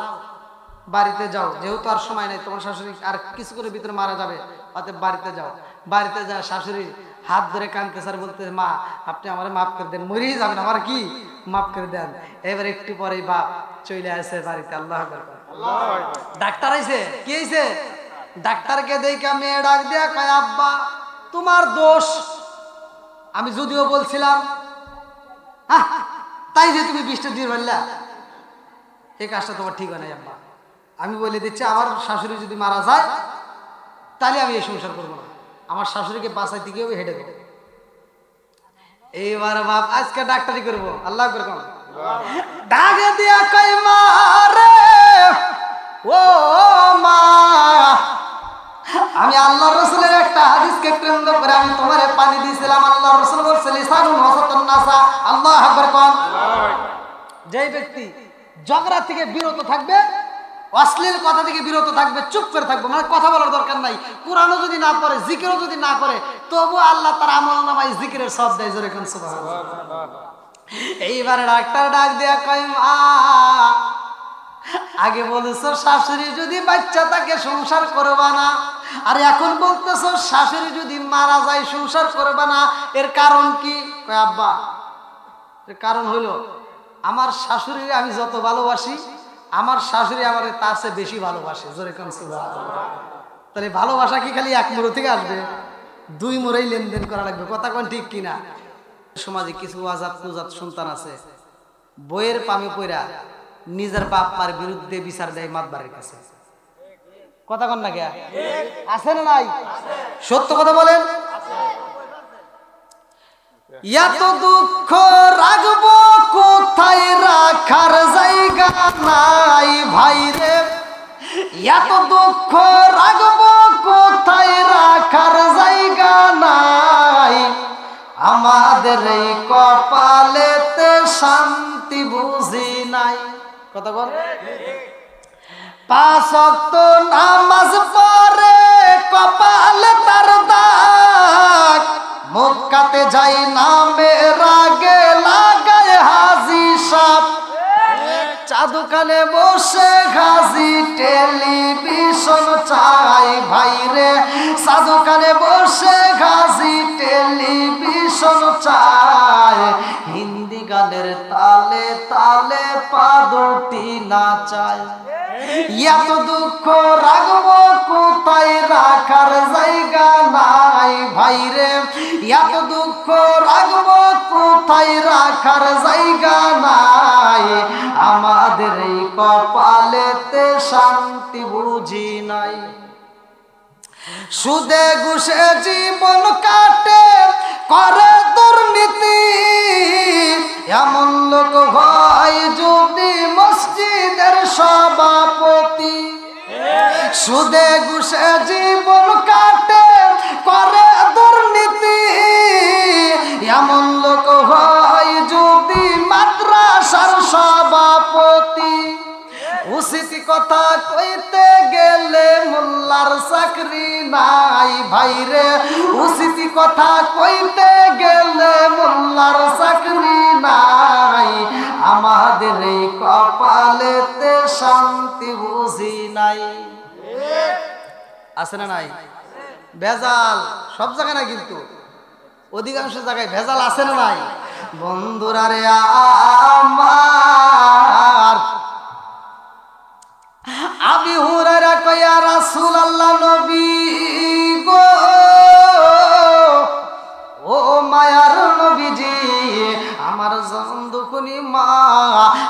বাড়িতে যাও, যেহেতু আর সময় নেই, তোমার শাশুড়ি আর কিছু করে ভিতরে মারা যাবে, অতএব বাড়িতে যাও। বাড়িতে যা শাশুড়ি হাত ধরে কাঁদতে স্যার বলতে মা আপনি আমার মাফ করে দেন, মরেই যাবেন আমার কি মাফ করে দেন। এবার একটু পরেই বাপ চলে আসে বাড়িতে। আল্লাহ ডাক্তার আইছে, কি হইছে? ডাক্তারকে দেখে মেয়ে ডাক দিয়া কয় আব্বা তোমার দোষ, আমি যদিও বলছিলাম তাই যে তুমি বিষটা দিয়ে বললা, এই কাজটা তোমার ঠিক হয় নাই আব্বা, আমি বলে দিচ্ছি আমার শাশুড়ি যদি মারা যায় তাহলে আমি এই সংসার করবো না, আমার শাশুড়িকে বাঁচাইতে গিয়ে হেঁটে দেবো। এইবার বাপ আজকে ডাক্তারি করবো। আল্লাহ করে ডাকে দিয়া কই মা রে ও মা, আমি আল্লাহ রসুলের একটা হাদিসকে কেন্দ্র করে আমি তোমারে পানি দিয়েছিলাম। আল্লাহ রসুল বলছে লিসানুন ওয়াসাতুন নাসা। আল্লাহু আকবার কোন। যেই ব্যক্তি ঝগড়া থেকে বিরত থাকবে, অশ্লীল কথা থেকে বিরত থাকবে, চুপ করে থাকবে, মানে কথা বলার দরকার নাই, কোরআনও যদি না পড়ে জিকিরও যদি না করে তবু আল্লাহ তার আমল নামায় জিকিরের সব দেয়। জোরে কোন সুবহানাল্লাহ। এইবার ডাক্তার ডাক দেয়া কয় মা আগে বলেছো শাশুড়ি যদি বাচ্চা তাকে সংসার করবা না, আর এখন বলতেছো শাশুড়ি যদি মারা যায় সংসার করবা না, এর কারণ কি? কয় আব্বা এর কারণ হইল আমার শাশুড়ি আমি যত ভালোবাসি আমার শাশুড়ি আমার তার চেয়ে বেশি ভালোবাসে। জোরে কোন সুবহানাল্লাহ। তাহলে ভালোবাসা কি খালি এক মুড়ো থেকে আসবে? দুই মুড়েই লেনদেন করা লাগবে। কথা কোন ঠিক কিনা? সমাজে কিছু আজাদ কুজাত সন্তান আছে বইয়ের পামে পইরা নিজের বাপ মার বিরুদ্ধে বিচার দেয় মাতবারের কাছে। কথা কোন না কে আছে না নাই? সত্য কথা বলেন। এত দুঃখ রাখবো কোথায় রাখার জায়গা নাই ভাই রে, এত দুঃখ রাখবো কোথায় রাখার জায়গা নাই, আমাদের এই কপালেতে শান্তি বুঝি নাই। কথা বল। 5 ওয়াক্ত নামাজ পড়ে কপালে তার দাগ, মক্কাতে যাই নামের আগে লাগায় হাজি সাপ, চাদুখানে বসে হাজি টেলিভিশন চাই ভাই রে, চাদুখানে বসে হাজি টেলিভিশন চাই, হিন্দি গানের তালে তালে পা দুটি নাচায়, এত দুঃখ রাখবো কোথায় রাখার জায়গা নাই ভাই রে, এত দুঃখ রাখবো কোথায় রাখার জায়গা নাই, আমাদের এই কপালেতে শান্তি বুঝি নাই, সুদে ঘুষে জীবন কাটে করে দুর্নীতি, এমন লোক হয় যদি মসজিদের সভাপতি, সুদে ঘুষে জীবন কাটে করে দুর্নীতি, এমন লোক হয় যদি মাদ্রাসার সভাপতি, উচিত কথা কইতে গেলে মোল্লার চাকরি নাই ভাইরে উচিত কথা কইতে গেলে মোল্লার চাকরি নাই আমাদের এই কপালেতে শান্তি বুঝি নাই আছে না নাই ভেজাল সব জায়গায় না কিন্তু অধিকাংশ জায়গায় ভেজাল আছে না নাই বন্ধুরা রে আমার আবি হুরায়রা কয় ইয়া রাসূলুল্লাহ নবী গো ও মায়ার নবীজি আমার জন্দুকুনি মা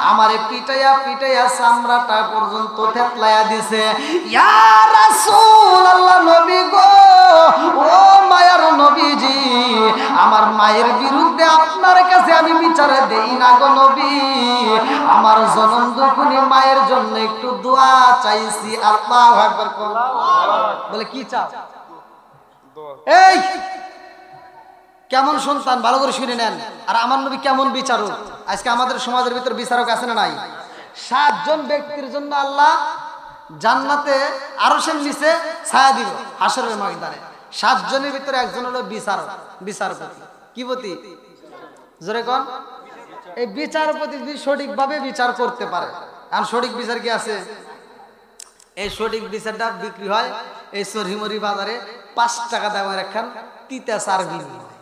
আমারে পিটাইয়া পিটাইয়া চামড়াটা পর্যন্ত থেতলাইয়া দিছে ইয়া রাসূলুল্লাহ নবী গো ও মায়ার নবীজি আমার মায়ের বিরুদ্ধে আপনার কাছে আমি বিচার দেই না গো নবী আমার জনম দুঃখিনী মায়ের জন্য একটু দোয়া চাইছি আল্লাহু আকবার বলে কি চাও এই কেমন সন্তান ভালো করে শুনে নেন আর আমার নবী কেমন বিচারক আজকে আমাদের সমাজের ভিতর বিচারক আছে না নাই 7 জন ব্যক্তির জন্য আল্লাহ জান্নাতে আরশের নিচে ছায়া দিল হাশরের ময়দানে 7 জনের ভিতরে একজন হলো বিচারক বিচারপতি কি পতি জোরে কোন এই বিচারপতি যদি সঠিকভাবে বিচার করতে পারে আর সঠিক বিচার কি আছে এই সঠিক বিচারটা বিক্রি হয় এই সরহিমরি বাজারে 5 টাকা দামের একখান তিতা সার বিক্রি হয়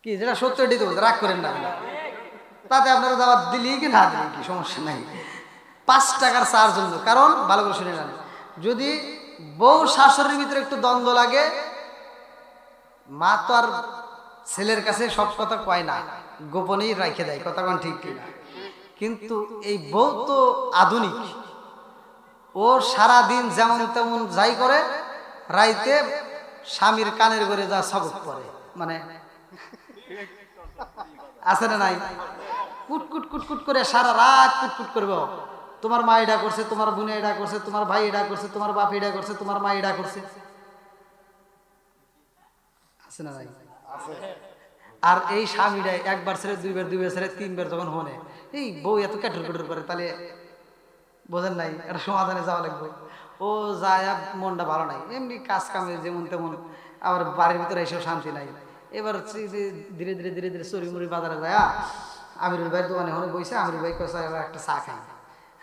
কি যেটা সত্য এটি তো রাগ করেন না তাতে আপনারা দাওয়াত দিলি কি না দিলি কি সমস্যা নাই 5 টাকার চার জন্য কারণ ভালো করে শুনে নেন যদি বউ শাশুড়ির ভিতরে একটু দ্বন্দ্ব লাগে মা তো আর ছেলের কাছে সব কথা কয় না গোপনেই রেখে দেয় কথা কোন ঠিক কিনা কিন্তু এই বউ তো আধুনিক ও সারা দিন যেমন তেমন যাই করে রাইতে স্বামীর কানের করে যা সবক পড়ে মানে আছে না নাই কুটকুট কুটকুট করে সারা রাত কুটকুট করবো তোমার মা এটা করছে তোমার বোনে এটা করছে তোমার ভাই এটা করছে তোমার বাপ এটা করছে তোমার মা এটা করছে আছে না নাই আর এই স্বামীরা একবার ছেড়ে দুইবার ছেড়ে 3বার যখন হনে এই বউ এত কাটুর কাটুর করে তাহলে বোঝেন নাই একটা সমাধানে যাওয়া লাগবে ও যায় মনটা ভালো নাই এমনি কাজ কামের যেমন তেমন আবার বাড়ির ভিতরে এসেও শান্তি নাই এবার ধীরে ধীরে ধীরে ধীরে চুরিমুড়ি বাজারে যায় আমিরুল ভাইয়ের দোকানে হনে বইছে আমিরুল ভাই কয়েছে এবার একটা চা খাই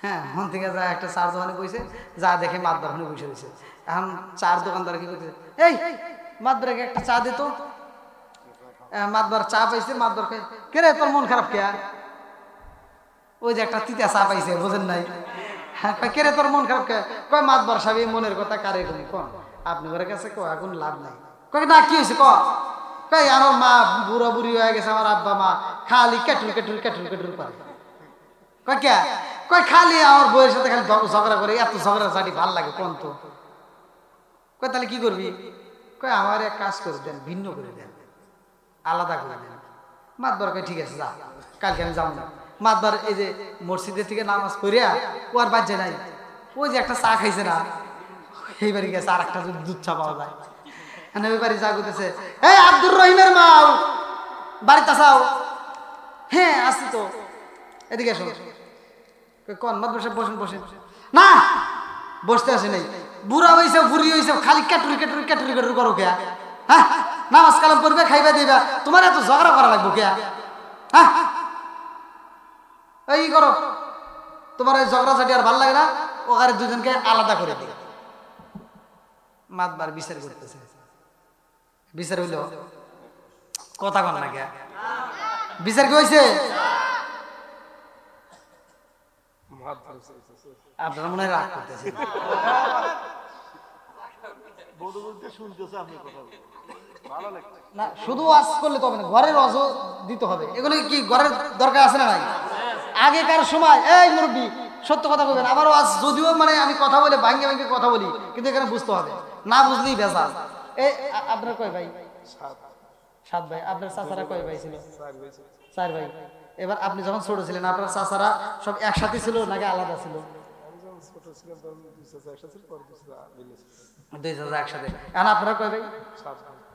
হ্যাঁ হন থেকে যায় একটা চার দোকানে বইছে যা দেখে মাতবার হনে বসে রয়েছে এখন চার দোকানদার কি করতেছে এই মাতবারকে একটা চা দিত মাতবার চা পাইছে মাতবার কে রে তোর মন খারাপ কে ওই যে একটা তিতা চা পাইছে বোঝেন নাই হ্যাঁ কে রে তোর মন খারাপ কে কয় মাতবার সাহেব মনের কথা কারে কোন আপনি ঘরের কাছে কয় এখন লাভ নাই কয় না কি হয়েছে কয় আমার মা বুড়া বুড়ি হয়ে গেছে আমার আব্বা মা খালি কেটুল কেটুল কেটুল কেটুল পারে কয় কে কয় খালি আমার বউয়ের সাথে খালি ঝগড়া করে এত ঝগড়া ঝাঁটি ভাল লাগে কোন তো কয় তাহলে কি করবি কয় আমার এক কাজ করে দেন ভিন্ন করে দেন আলাদা করে দেন মাতবার কয় ঠিক আছে যা কালকে আমি যাবো না মাতবার এই যে মসজিদের থেকে নামাজ পড়িয়া ও আর বাজছে নাই ওই যে একটা চা খাইছে না এইবারে গেছে আর একটা যদি দুধ চা পাওয়া যায় ওই বাড়ি যা করতেছে এই আব্দুর রহিমের মাও বাড়িতে আসাও হ্যাঁ আসি তো এদিকে এসো কোন মাতবার সাহেব বসেন বসেন না বসতে আসে নাই বুড়া হয়েছে বুড়ি হয়েছে খালি ক্যাটুরি ক্যাটুরি ক্যাটুরি ক্যাটুরি করো কে হ্যাঁ নামাজ কালাম করবে খাইবা দিবা তোমার এত ঝগড়া করা লাগবো কে হ্যাঁ এই করো তোমার এই ঝগড়া ঝাঁটি আর ভালো লাগে না ওখানে দুজনকে আলাদা করে দিই মাতবার বিচার করতেছে বিচার হইল কথা কন না কে বিচার কি হয়েছে আপনারা মনে হয় রাগ করতেছে না শুধু ওয়াজ করলে তো হবে না ঘরের ওয়াজ দিতে হবে এগুলো কি ঘরের দরকার আছে না নাই আগেকার সময় এই মুরব্বী সত্য কথা বলবেন আমার ওয়াজ যদিও মানে আমি কথা বলে ভাঙ্গে ভাঙ্গে কথা বলি কিন্তু এখানে বুঝতে হবে না বুঝলেই বেজাল এই আপনার কয় ভাই 7 ভাই আপনার চাচারা কয় ভাই ছিল 4 ভাই এবার আপনি যখন ছোট ছিলেন আপনার চাচারা সব একসাথে ছিল নাকি আলাদা ছিল দুই চাচা একসাথে এখন আপনারা কয় ভাই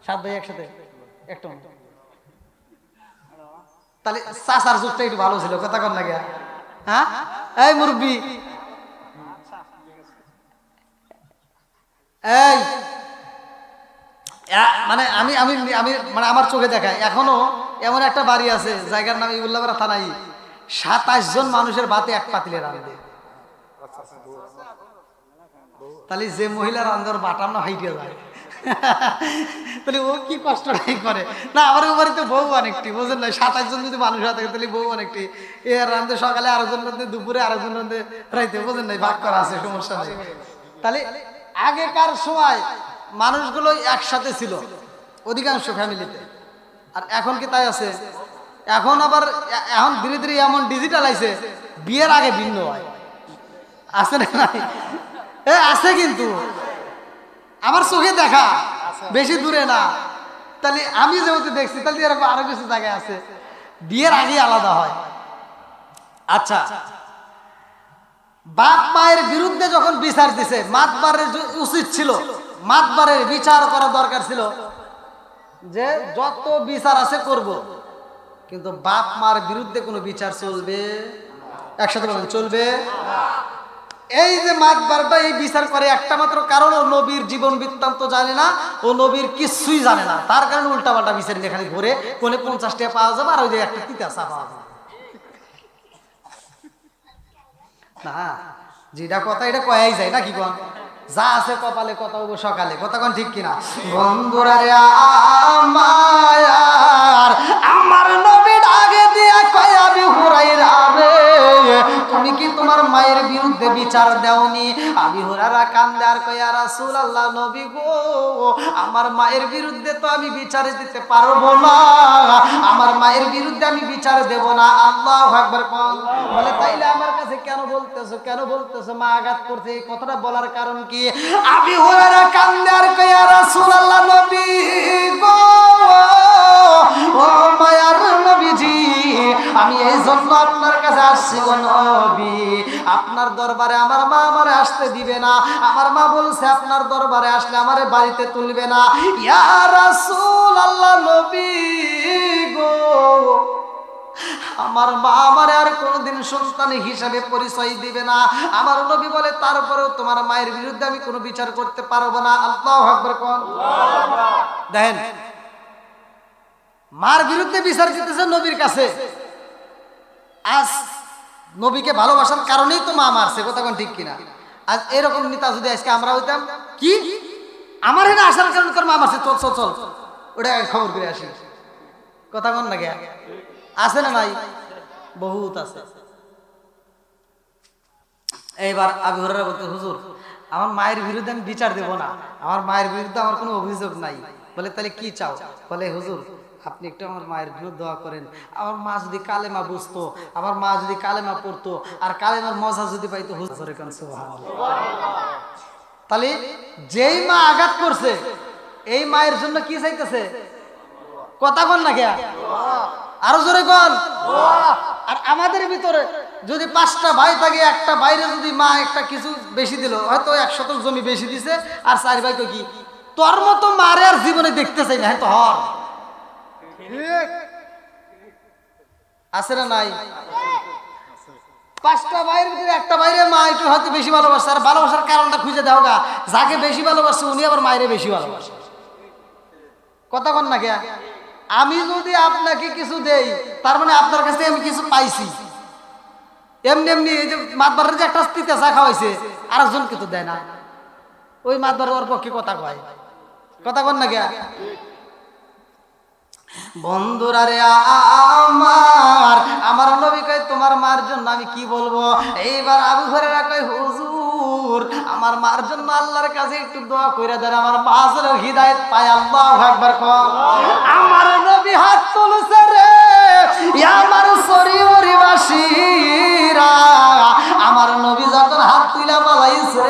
7 ভাই একসাথে একটা তাহলে চাচার যুগটা একটু ভালো ছিল কথা কন লাগে হ্যাঁ এই মুরব্বী এই মানে আমি আমি আমি মানে আমার চোখে দেখায় এখনো এমন একটা বাড়ি আছে জায়গার নাম ইবুল্লাহপাড়া থানায় 27 জন মানুষের ভাতে এক পাতিলে রাঁধে। তাহলে যে মহিলা রান্ধার বাটার না হাইটে যায় তাহলে ও কি কষ্টটাই করে না। আমার বাড়িতে বউ অনেকটি বুঝলেন না, 27 জন যদি মানুষ হয় থাকে তাহলে বউ অনেকটি। এ রান্ধে সকালে, আরেকজন রান্ধে দুপুরে, আরেকজন রান্ধে রাইতে, বুঝলেন না, ভাগ করা আছে, সমস্যা নেই। তাহলে আগেকার সময় মানুষগুলো একসাথে ছিল অধিকাংশ ফ্যামিলিতে, আর এখন কি তাই আছে? এখন আবার এখন ধীরে ধীরে এমন ডিজিটাল আইছে, বিয়ের আগে ভিন্ন হয়, আছে না নাই? আছে কিন্তু আমার চোখে দেখা, বেশি দূরে না। তাহলে আমি যেহেতু দেখছি, তাহলে এরকম আরো কিছু জায়গায় আছে বিয়ের আগে আলাদা হয়। আচ্ছা, বাপ মায়ের বিরুদ্ধে যখন বিচার দিছে, মাতবারের উচিত ছিল, মাতবারের বিচার করা দরকার ছিল যে যত বিচার আছে করব, কিন্তু বাপ মার বিরুদ্ধে কোনো বিচার চলবে? একসাথে বলেন, চলবে? এই যে মাতবারটা এই বিচার করে একটা মাত্র কারণ, ও নবীর জীবন বৃত্তান্ত জানে না, ও নবীর কিছুই জানে না, তার কারণে উল্টাপাল্টা বিচার নিয়ে খালি ঘুরে, কোনে 50 টাকা পাওয়া যাবে আর ওই যে একটা তিতাসা পাওয়া যাবে না। যেটা কথা এটা কয়াই যায় না, কি কন? যা আছে কপালে কথা হবো সকালে, কথা কন ঠিক কিনা? বন্ধুরা রে আমার, আমার নবী আগে দিয়া কয় আবি হুরায়রা রে, তুমি কি তোমার মায়ের বিরুদ্ধে বিচার দেওনি? আবি হুরায়রা কান্দে আর কয়, ইয়া রাসূলুল্লাহ, নবী গো, আমার মায়ের বিরুদ্ধে তো আমি বিচার দিতে পারবো না, আমার মায়ের বিরুদ্ধে আমি বিচার দেব না। আল্লাহু আকবার কোন? বলে তাইলে আমার কাছে কেন বলতেছো, কেন বলতেছো? মা আঘাত করছে, এই কথাটা বলার কারণ কি? আবি হুরায়রা কান্দে আর কয়, ইয়া রাসূলুল্লাহ, নবী গো, ও মায়ার নবীজি, আমি এই জন্য আপনার কাছে আসছি গো নবী, আপনার দরবারে আমার মা আমারে আসতে দিবে না, আমার মা বলছে আপনার দরবারে আসলে আমারে বাড়িতে তুলবে না। ইয়া রাসূলুল্লাহ, নবী গো, আমার মা আমারে আর কোনোদিন সন্তান হিসাবে পরিচয় দিবে না। আমার নবী বলে তারপরেও তোমার মায়ের বিরুদ্ধে আমি কোনো বিচার করতে পারবো না। আল্লাহু আকবার কোন? দেখেন, মার বিরুদ্ধে বিচার দিতেছে নবীর কাছে। আজ নবীকে ভালোবাসার কারণেই তো মা মারছে, কথা কোন ঠিক কিনা? আজ এরকম নেতা যদি আজকে আমরা হইতাম, কি আমার এখানে আসার কারণে তোর মা মারছে, চল চল চল ওটা খবর করে আসি, কথা কোন না? গে আছে না নাই? বহুত আছে। এইবার আবু হুরায়রা বলতে, হুজুর, আমার মায়ের বিরুদ্ধে আমি বিচার দেব না, আমার মায়ের বিরুদ্ধে আমার কোনো অভিযোগ নাই। বলে তাহলে কি চাও? বলে হুজুর, আপনি একটু আমার মায়ের জন্য দোয়া করেন, আমার মা যদি কালেমা বুঝতো, আমার মা যদি কালেমা পড়তো, আর কালেমার মজা যদি পাইতো। হুজুর কোন সুবহানাল্লাহ। তাহলে যেই মা আঘাত করছে, এই মায়ের জন্য কি চাইতেছে? কথা কোন না? কে আরো জোরে কোন? আর আমাদের ভিতরে যদি 5টা ভাই থাকে, একটা বাইরে যদি মা একটা কিছু বেশি দিল, হয়তো 1 শতক জমি বেশি দিছে, আর 4 ভাই কি তোর মতো মারে আর জীবনে দেখতে চাই না, হ্যাঁ তো হর আছে না নাই? 5টা ভাইয়ের ভিতরে একটা বাইরে মা একটু হয়তো বেশি ভালোবাসে, আর ভালোবাসার কারণটা খুঁজে দাও গা, যাকে বেশি ভালোবাসে উনি আবার মায়েরে বেশি ভালোবাসে। কথা কন না? কে আমি যদি আপনাকে কিছু দেই, তার মানে আপনার কাছে আমি কিছু পাইছি। এমনি এমনি এই যে মাতবারের যে একটা তিতা চা খাওয়াইছে, আরেকজনকে তো দেয় না, ওই মাতবার ওর পক্ষে কথা কয়, কথা কন না? কে বন্ধুরা রে আমার, আমার নবী কয় তোমার মার জন্য আমি কি বলবো? এইবার আবু হুরায়রা কয়, হুজুর, আমার মার জন্য আল্লাহর কাছে একটু দোয়া কইরা দেন, আমার মা যেন হিদায়াত পায়। আল্লাহু আকবার কোন? আমার নবী হাত তুলছে রে, আমার শরীরবাসীরা, আমার নবী যখন হাত তুইলা বলাইছে,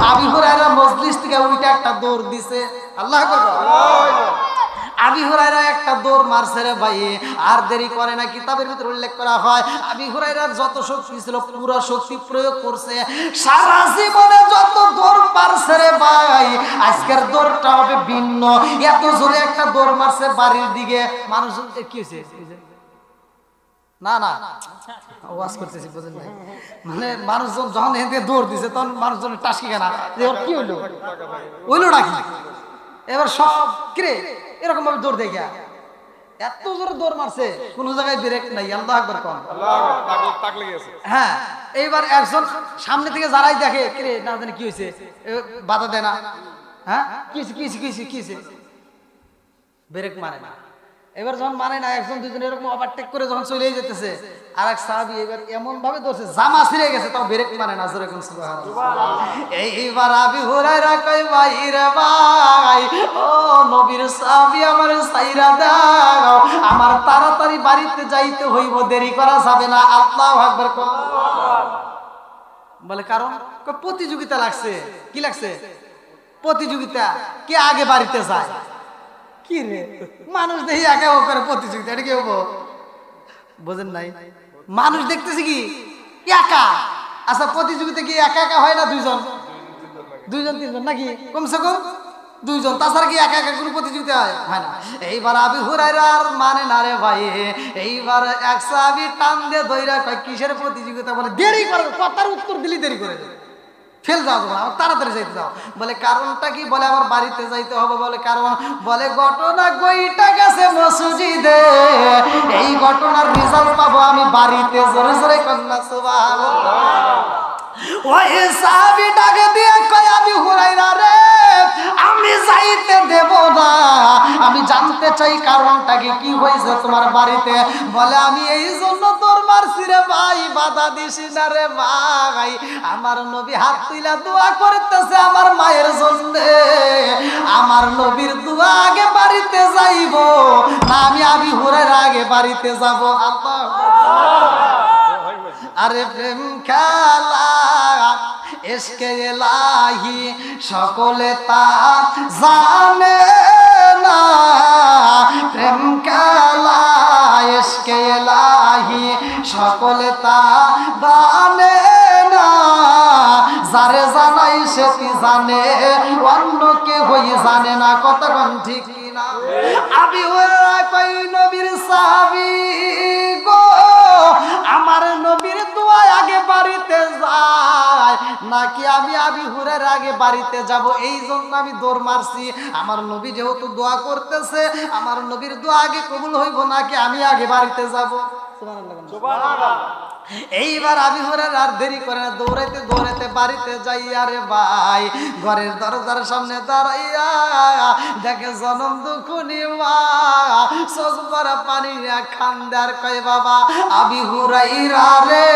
আবু হুরায়রা মজলিস থেকে উইটা একটা দৌড় দিছে। আল্লাহু আকবার। আবু হুরায়রা একটা দৌড় মারছে রে ভাই, আর দেরি করে না। কিতাবের ভিতরে উল্লেখ করা হয় আবু হুরায়রার যত শক্তি ছিল পুরো শক্তি প্রয়োগ করছে, সারা জীবনে যত দৌড় মারছে রে ভাই, আজকের দৌড়টা হবে ভিন্ন। এত জোরে একটা দৌড় মারছে বাড়ির দিকে, মানুষজন কি হয়েছে? না না ওয়াজ করতেছি বুঝেন নাই, মানে মানুষজন যখন এখান থেকে দৌড় দিছে তখন মানুষজন টাসকি কেনা যে ওর কি হইলো হইলো নাকি, এবার সব কিরে এরকম ভাবে দৌড় দেখা, এত জোরে দৌড় মারছে কোন জায়গায় ব্রেক নাই। আল্লাহু আকবার কোন, হ্যাঁ। এইবার একজন সামনে থেকে যারাই দেখে কিরে না জানি কি হয়েছে, বাধা দেয় না, হ্যাঁ কি হয়েছে ব্রেক মানে না। এবার যখন মানে না একজন দুজন এরকম ওভারটেক করে যখন চলে যেতেছে, আর এক সাহাবী এবার এমন ভাবে ধরছে জামা ছিঁড়ে গেছে, তাও ব্রেক মানে না, জোরে কোন সুবহানাল্লাহ। এইবার আবু হুরায়রা কই ভাই রে ভাই, ও নবীর সাহাবী আমার সাইরা দাও, আমার তাড়াতাড়ি বাড়িতে যাইতে হইব, দেরি করা যাবে না। আল্লাহু আকবার কোন, বলে কারণ প্রতিযোগিতা লাগছে। কি লাগছে? প্রতিযোগিতা, কে আগে বাড়িতে যায়। কি রে মানুষ দেখি একা করে প্রতিযোগিতা, এটা কি হবো বোঝেন নাই? মানুষ দেখতেছি কি একা, আচ্ছা প্রতিযোগিতা কি একা একা হয় না দুইজন তিনজন নাকি, কমসে কম দুইজন, তাছাড়া কি একা একা কোনো প্রতিযোগিতা হয় না। এইবার আবু হুরায়রা আর মানে না রে ভাই, এইবার এক সাহাবী টান দিয়ে ধইরা কয় কিসের প্রতিযোগিতা, বলে দেরি করে, কথার উত্তর দিলি দেরি করে ফেল যাও, আমার তাড়াতাড়ি যাইতে দাও। বলে কারণটা কি? বলে আমার বাড়িতে যাইতে হবে। বলে কারণ? বলে ঘটনা গইটা গেছে মসজিদে, এই ঘটনার রেজাল্ট পাবো আমি বাড়িতে। জোরে জোরে কন্যা সুবহানাল্লাহ। ওই সাহাবীটাকে দিয়ে কয় আবু হুরায়রা রে, আমি যাইতে দেব না, আমি জানতে চাই কারণটা কি হয়েছে তোমার বাড়িতে। বলে আমি এই জন্য তোর মারছি রে ভাই, বাধা দিস না রে ভাই, আমার নবী হাত তুইলা দোয়া করতেছে আমার মায়ের জন্য, আমার নবীর দোয়া আগে বাড়িতে যাইব না আমি আবু হুরায়রা আগে বাড়িতে যাব। আল্লাহ, আরে প্রেম খেলা ইশকে ইলাহি সকলে তা জানে না, প্রেম খেলা ইশকে ইলাহি সকলে তা জানে না, যারে জানাই সে কি জানে, অন্য কেউই জানে না। কতক্ষণ ঠিক কিনা? আবু হুরায়রা কই নবীর সাহাবী গো, আমার নবীর দোয়া আগে বাড়িতে যায় নাকি আমি আবু হুরায়রা আগে বাড়িতে যাব, এই জন্য আমি দৌড় মারছি। আমার নবী যেহেতু দোয়া করতেছে, আমার নবীর দোয়া আগে কবুল হইব নাকি আমি আগে বাড়িতে যাব। সুবহানাল্লাহ। এইবার আবু হুরায়রা আর দেরি করে না, দৌড়াইতে দৌড়াইতে বাড়িতে যাই। আরে ভাই ঘরের দরজার সামনে দাঁড়াইয়া দেখে জনম দুঃখনী মা, চোখ ভরা পানি খান্দার কয় বাবা আবু হুরায়রা রে,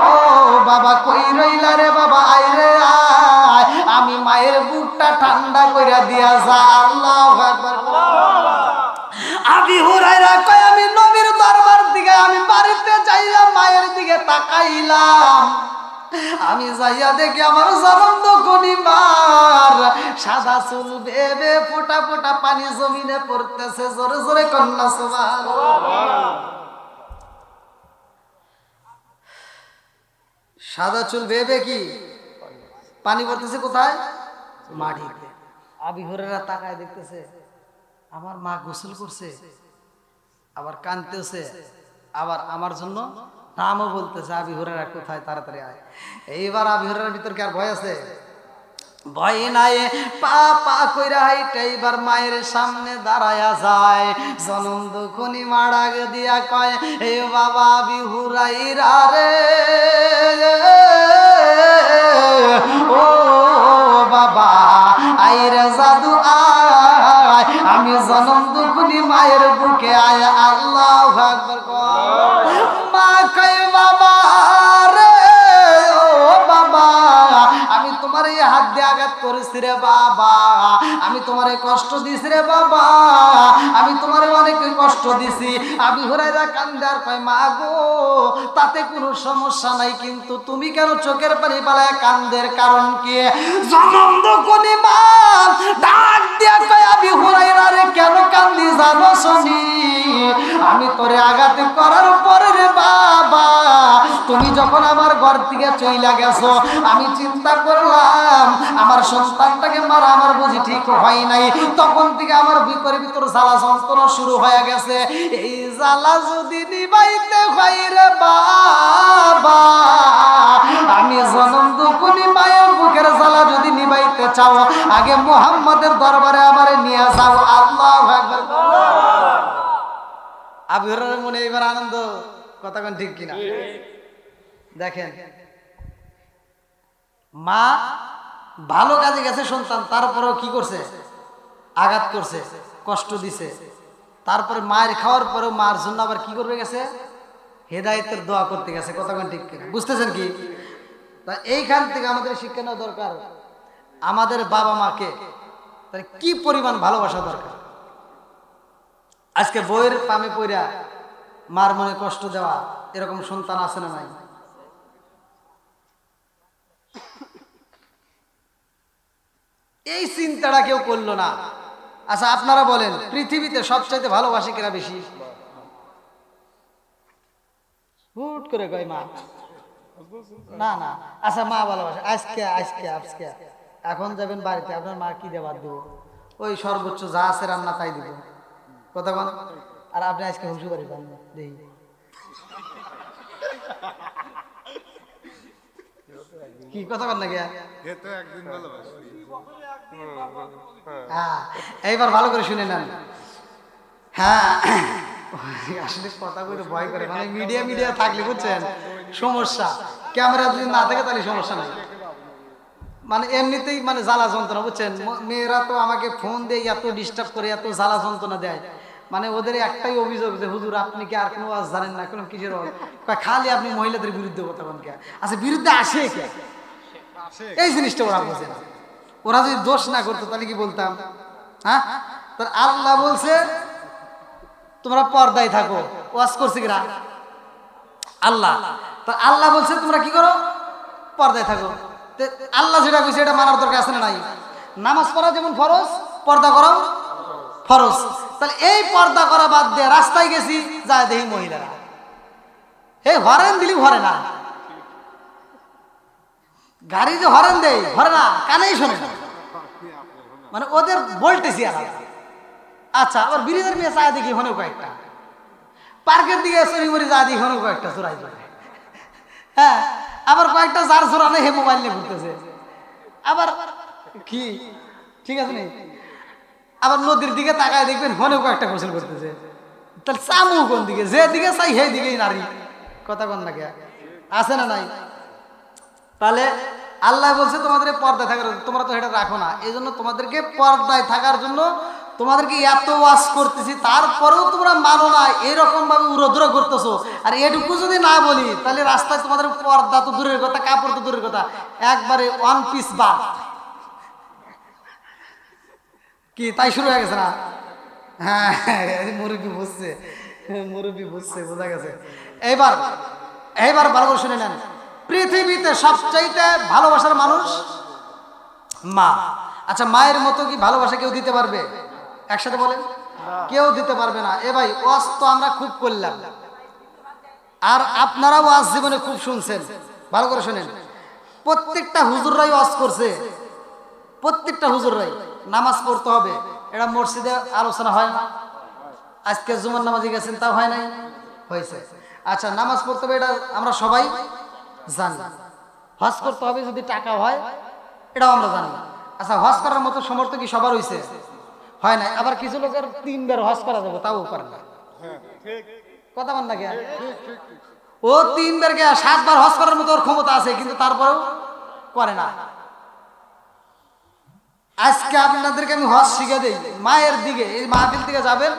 ও বাবা কই রইলা রে বাবা, আয় রে আয়, আমি মায়ের বুকটা ঠান্ডা কইরা দিয়া যা। আল্লাহু আকবার। আবু হুরায়রা কয় আমি নবীর দরবার দিকে আমি বাড়িতে যাইয়া মায়ের দিকে তাকাইলাম, আমি যাইয়া দেখি আমার জনম দুঃখনী মার সাদা চুল বেবে ফোঁটা ফোঁটা পানি জমিনে পড়তেছে। জোরে জোরে কন্যা সুবহানাল্লাহ। সাদা চুল বেবে কি পানি পড়তেছে কোথায়? মাটিতে। আবু হুরায়রা তাকায় দেখতেছে আমার মা গোসল করছে, আবার কাঁদতেছে, আবার আমার জন্য নামও বলতেছে আবু হুরায়রা কোথায়, তাড়াতাড়ি আয়। এইবার আবু হুরায়রার ভিতর কি আর ভয় আছে? ভয় নাই, পা পা কইরা হাইটা এইবার মায়ের সামনে দাঁড়ায়া যায়। জনম দুঃখনী মা ডাক দিয়া কয় এ বাবা আবু হুরায়রা রে, ও বাবা আইরে জাদু আয়, আমি জনম দুঃখনী মায়ের বুকে আয়। আল্লাহু আকবার। মা কয় বাবা রে, ও বাবা আমি তোমার এই হাত দিয়ে আঘাত করেছি রে বাবা, আমি তোমার কষ্ট দিছি রে বাবা, আমি তোমার অনেক কষ্ট দিছি। আবু হুরায়রা কান্দে আর কয় মা গো তাতে কোনো সমস্যা নাই, কিন্তু তুমি কেন চোখের পানি পালায় কান্দের কারণ কি? জনম দুঃখনী মা ডাক দিয়া কয় আবু হুরায়রা রে কেন কান্দি জানো শুনি, আমি তোরে আঘাত করার পরে রে বাবা তুমি যখন আমার ঘর থেকে চইলা গেছো আমি চিন্তা করলাম আমার সন্তানটাকে মারা আমার বুঝি ঠিক হয় নাই, তখন থেকে আমার ভিতরে ভিতর জ্বালা যন্ত্রণা শুরু হয়ে গেছে। এই জ্বালা যদি নিবাইতে হয় রে বাবা, আমি জনম দুকুনি মায়ের বুকের জ্বালা যদি নিবাইতে চাও আগে মুহাম্মাদের দরবারে আমারে নিয়ে যাও। আল্লাহু আকবার। আবু হুরায়রার মনে এবার আনন্দ, কথা কোন ঠিক কিনা? দেখেন মা ভালো কাজে গেছে সন্তান, তারপরেও কি করছে? আঘাত করছে, কষ্ট দিছে। তারপরে মায়ের খাওয়ার পরেও মার জন্য আবার কি করবে গেছে? হেদায়েতের দোয়া করতে গেছে। কথা কোন ঠিক কিনা? বুঝতেছেন কি? তা এইখান থেকে আমাদের শিক্ষা নেওয়া দরকার আমাদের বাবা মাকে তাহলে কি পরিমাণ ভালোবাসা দরকার। আজকে বইয়ের পামে পইরা মার মনে কষ্ট দেওয়া এরকম সন্তান আছে না নাই? এই চিন্তাটা কেউ করলো না। আচ্ছা আপনারা বলেন পৃথিবীতে সবচাইতে ভালোবাসে কিনা বেশি? হুট করে কয় মা। না না, আচ্ছা মা ভালোবাসে। আজকে আজকে আজকে এখন যাবেন বাড়িতে, আপনার মা কি দেবার দেবো? ওই সর্বোচ্চ যা আছে রান্না তাই দিব। কথা বল। আর আপনি আজকে হুসু বাড়ি পান দেখি কি কথা বল না গিয়া? হ্যাঁ এইবার ভালো করে শুনে নেন। হ্যাঁ আসলে কথা বলে ভয় করে, মানে মিডিয়া মিডিয়া থাকলে বুঝছেন সমস্যা, ক্যামেরা যদি না থাকে তাহলে সমস্যা নেই। মানে এমনিতেই মানে জ্বালা যন্ত্রণা বুঝছেন। মেয়েরা তো আমাকে ফোন দিয়ে এত ডিস্টার্ব করে, এত জ্বালা যন্ত্রণা দেয়, মানে ওদের একটাই অভিযোগ যে হুজুর আপনি কি আর কোনো ওয়াজ জানেন না? কোনো কিসের ওয়াজ? খালি আপনি মহিলাদের বিরুদ্ধে কথা বলেন কে? আচ্ছা বিরুদ্ধে আসে কে? এই জিনিসটা ওরা বোঝে না। ওরা যদি দোষ না করতো তাহলে কি বলতাম? হ্যাঁ তার আল্লাহ বলছে তোমরা পর্দায় থাকো। ওয়াজ করছে কিনা? আল্লাহ। তা আল্লাহ বলছে তোমরা কি করো? পর্দায় থাকো। আল্লাহ যেটা কইছে এটা মানার দরকার আছে না নাই? নামাজ পড়া যেমন ফরজ, পর্দা করাও ফরজ। তাহলে এই পর্দা করা বাদ দিয়ে রাস্তায় গেছি, যায় দেখি মহিলারা হরেন দিলি হরে না, গাড়ি যে হরেন দেয় হরে না, কানেই শোনে না, মানে ওদের বলতেছি আলাদা। আচ্ছা আবার ব্রিজের মেয়ে চায় দেখি হনেও কয়েকটা, পার্কের দিকে চুরি মরি যা দেখি হনেও কয়েকটা চোরাই করে। হ্যাঁ আবার কয়েকটা যার চোরানো হে মোবাইল নিয়ে ঘুরতেছে। আবার কি ঠিক আছে নি? আবার নদীর দিকে তাকায় দেখবেন হনেও কয়েকটা গোসল করতেছে। তাহলে চামু কোন দিকে? যে দিকে চাই সেই দিকেই নারী। কথা কোন না কে? আছে না নাই? তাহলে আল্লাহ বলছে তোমাদের পর্দায় থাকার, তোমরা তো এটা রাখো না, এই জন্য তোমাদেরকে পর্দায় থাকার জন্য তোমাদেরকে এত ওয়াজ করতেছি, তারপরেও তোমরা মানো না, এরকম ভাবে উড়োধুরো করতেছো। আর এটুকু যদি না বলি তাহলে রাস্তায় তোমাদের পর্দা তো দূরের কথা, কাপড় তো দূরের কথা, একবারে ওয়ান পিস বা কি তাই শুরু হয়ে গেছে না? হ্যাঁ মুরব্বী বুঝছে, মুরব্বী বুঝছে, বোঝা গেছে। এইবার এইবার ভালো করে শুনে নেন, পৃথিবীতে সবচাইতে ভালোবাসার মানুষ মা। আচ্ছা মায়ের মতো কি ভালোবাসা কেউ দিতে পারবে? একসাথে বলেন। কেউ দিতে পারবে না। এ ভাই ওয়াজ তো আমরা খুব করলাম, আর আপনারা ওয়াজ জীবনে খুব শুনছেন, ভালো করে শুনেন। প্রত্যেকটা হুজুররাই ওয়াজ করছে, প্রত্যেকটা হুজুররাই নামাজ পড়তে হবে, এটা মসজিদে আলোচনা হয় না? আজকে জুমার নামাজে গেছেন তাও হয় নাই? হয়েছে। আচ্ছা নামাজ পড়তে হবে এটা আমরা সবাই জানি। হজ করতে হবে যদি টাকা হয়, এটাও আমরা জানি। আচ্ছা হজ করার মতো সমর্থ কি সবার হয়েছে? হয় না। আবার কিছু লোকের 3 বার হজ করা যাবে তাও করে না। কথা বল না কে? ও 3 বার কে 7 বার হজ করার মতো ওর ক্ষমতা আছে, কিন্তু তারপরেও করে না। আজকে আপনাদেরকে আমি হজ শিখে দেই। মায়ের দিকে এই মাহফিল থেকে যাবেন,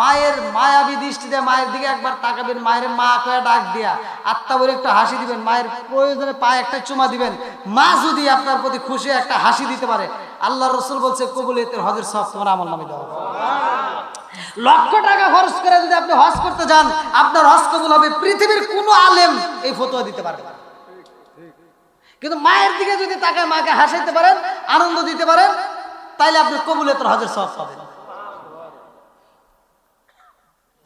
মায়ের মায়াবী দৃষ্টিতে মায়ের দিকে একবার তাকাবেন, মায়ের মা কয়ে ডাক দিয়া আত্মা বলে একটা হাসি দিবেন, মায়ের প্রয়োজনে পায়ে একটা চুমা দিবেন। মা যদি আপনার প্রতি খুশি একটা হাসি দিতে পারে, আল্লাহ রসুল বলছে কবুলিয়তের হজের সব তোমার আমল নামে দেওয়া। লক্ষ টাকা খরচ করে যদি আপনি হজ করতে যান, আপনার হজ কবুল হবে, পৃথিবীর কোনো আলেম এই ফতোয়া দিতে পারবে না। কিন্তু মায়ের দিকে যদি তাকায়, মাকে হাসাইতে পারেন, আনন্দ দিতে পারেন, তাইলে আপনি কবুলিয়তের হজের সওয়াব পাবেন।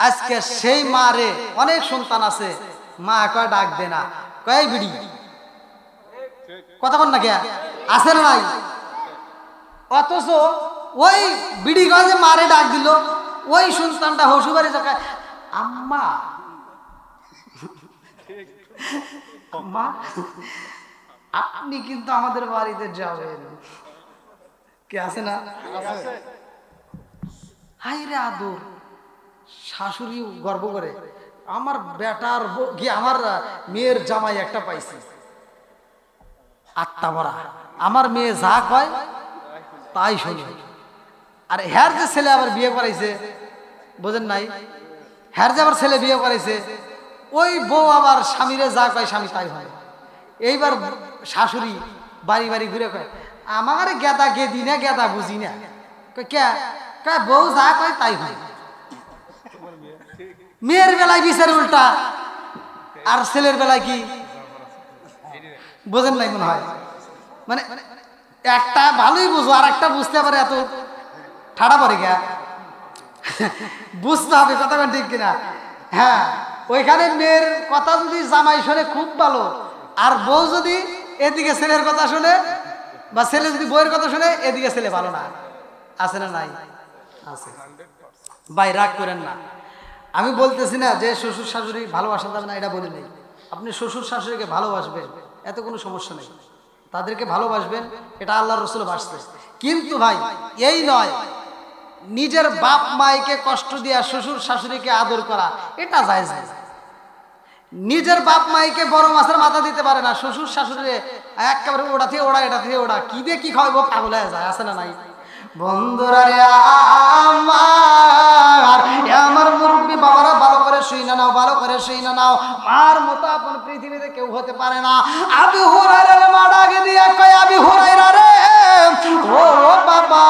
আজকে সেই মারে অনেক সন্তান আছে মা কয় ডাক দে না, কয় বিড়ি কথা বল না কে আছে না নাই, অথচ ওই বিড়ি গঞ্জে মারে ডাক দিল, ওই সন্তানটা হসুবাড়ি যাকায় আম্মা মা আপনি কিন্তু আমাদের বাড়িতে যাবেন, কে আছে না? হাই রে আদর, শাশুড়ি গর্ব করে আমার বেটার কি আমার মেয়ের জামাই একটা পাইছি, আত্মা ভরা, আমার মেয়ে যা কয় তাই শুনি। আর হ্যার যে ছেলে আবার বিয়ে করাইছে, বোঝেন নাই, হ্যার যে আবার ছেলে বিয়ে করাইছে, ওই বউ আবার স্বামীরে যা কয় স্বামী তাই হয়। এইবার শাশুড়ি বাড়ি বাড়ি ঘুরে কয় আমার গেদা গেদি না, গেদা বুঝি না, কে কয় বউ যা কয় তাই হয়। মেয়ের বেলায় বিচার উল্টা, আর ছেলের বেলায় কি বোঝেন নাই মনে হয়, মানে একটা ভালোই বুঝো আর একটা বুঝতে পারে এত ঠাড়া পড়ে গা, বুঝতে হবে কথা ঠিক কিনা? হ্যাঁ, ওইখানে মেয়ের কথা যদি জামাই শোনে খুব ভালো, আর বউ যদি এদিকে ছেলের কথা শোনে, বা ছেলে যদি বউয়ের কথা শোনে এদিকে ছেলে ভালো না, আছে না নাই? আছে। ভাই রাগ করেন না, আমি বলতেছি না যে শ্বশুর শাশুড়ি ভালোবাসা যাবে না, এটা বলি নাই। আপনি শ্বশুর শাশুড়িকে ভালোবাসবেন, এত কোনো সমস্যা নেই, তাদেরকে ভালোবাসবেন, এটা আল্লাহর রাসূল বাসছে। কিন্তু ভাই এই নয় নিজের বাপ মাইকে কষ্ট দিয়া শ্বশুর শাশুড়িকে আদর করা, এটা জায়েজ না। নিজের বাপ মাইকে বড় মাছের মাথা দিতে পারে না, শ্বশুর শাশুড়ি একেবারে ওটা থেকে ওড়া, এটা থেকে ওড়া, কি দিয়ে কি খাওয়াবো পাগল হয়ে যায়, আছে না নাই? বন্ধুরা রে আমার মুরব্বী বাবারা ভালো করে শুই না নাও, ভালো করে শুই না নাও, মার মতো আপন পৃথিবীতে কেউ হতে পারে না। আবু হুরায়রার মা ডাকে দিয়ে কয় আবু হুরায়রা রে, ও বাবা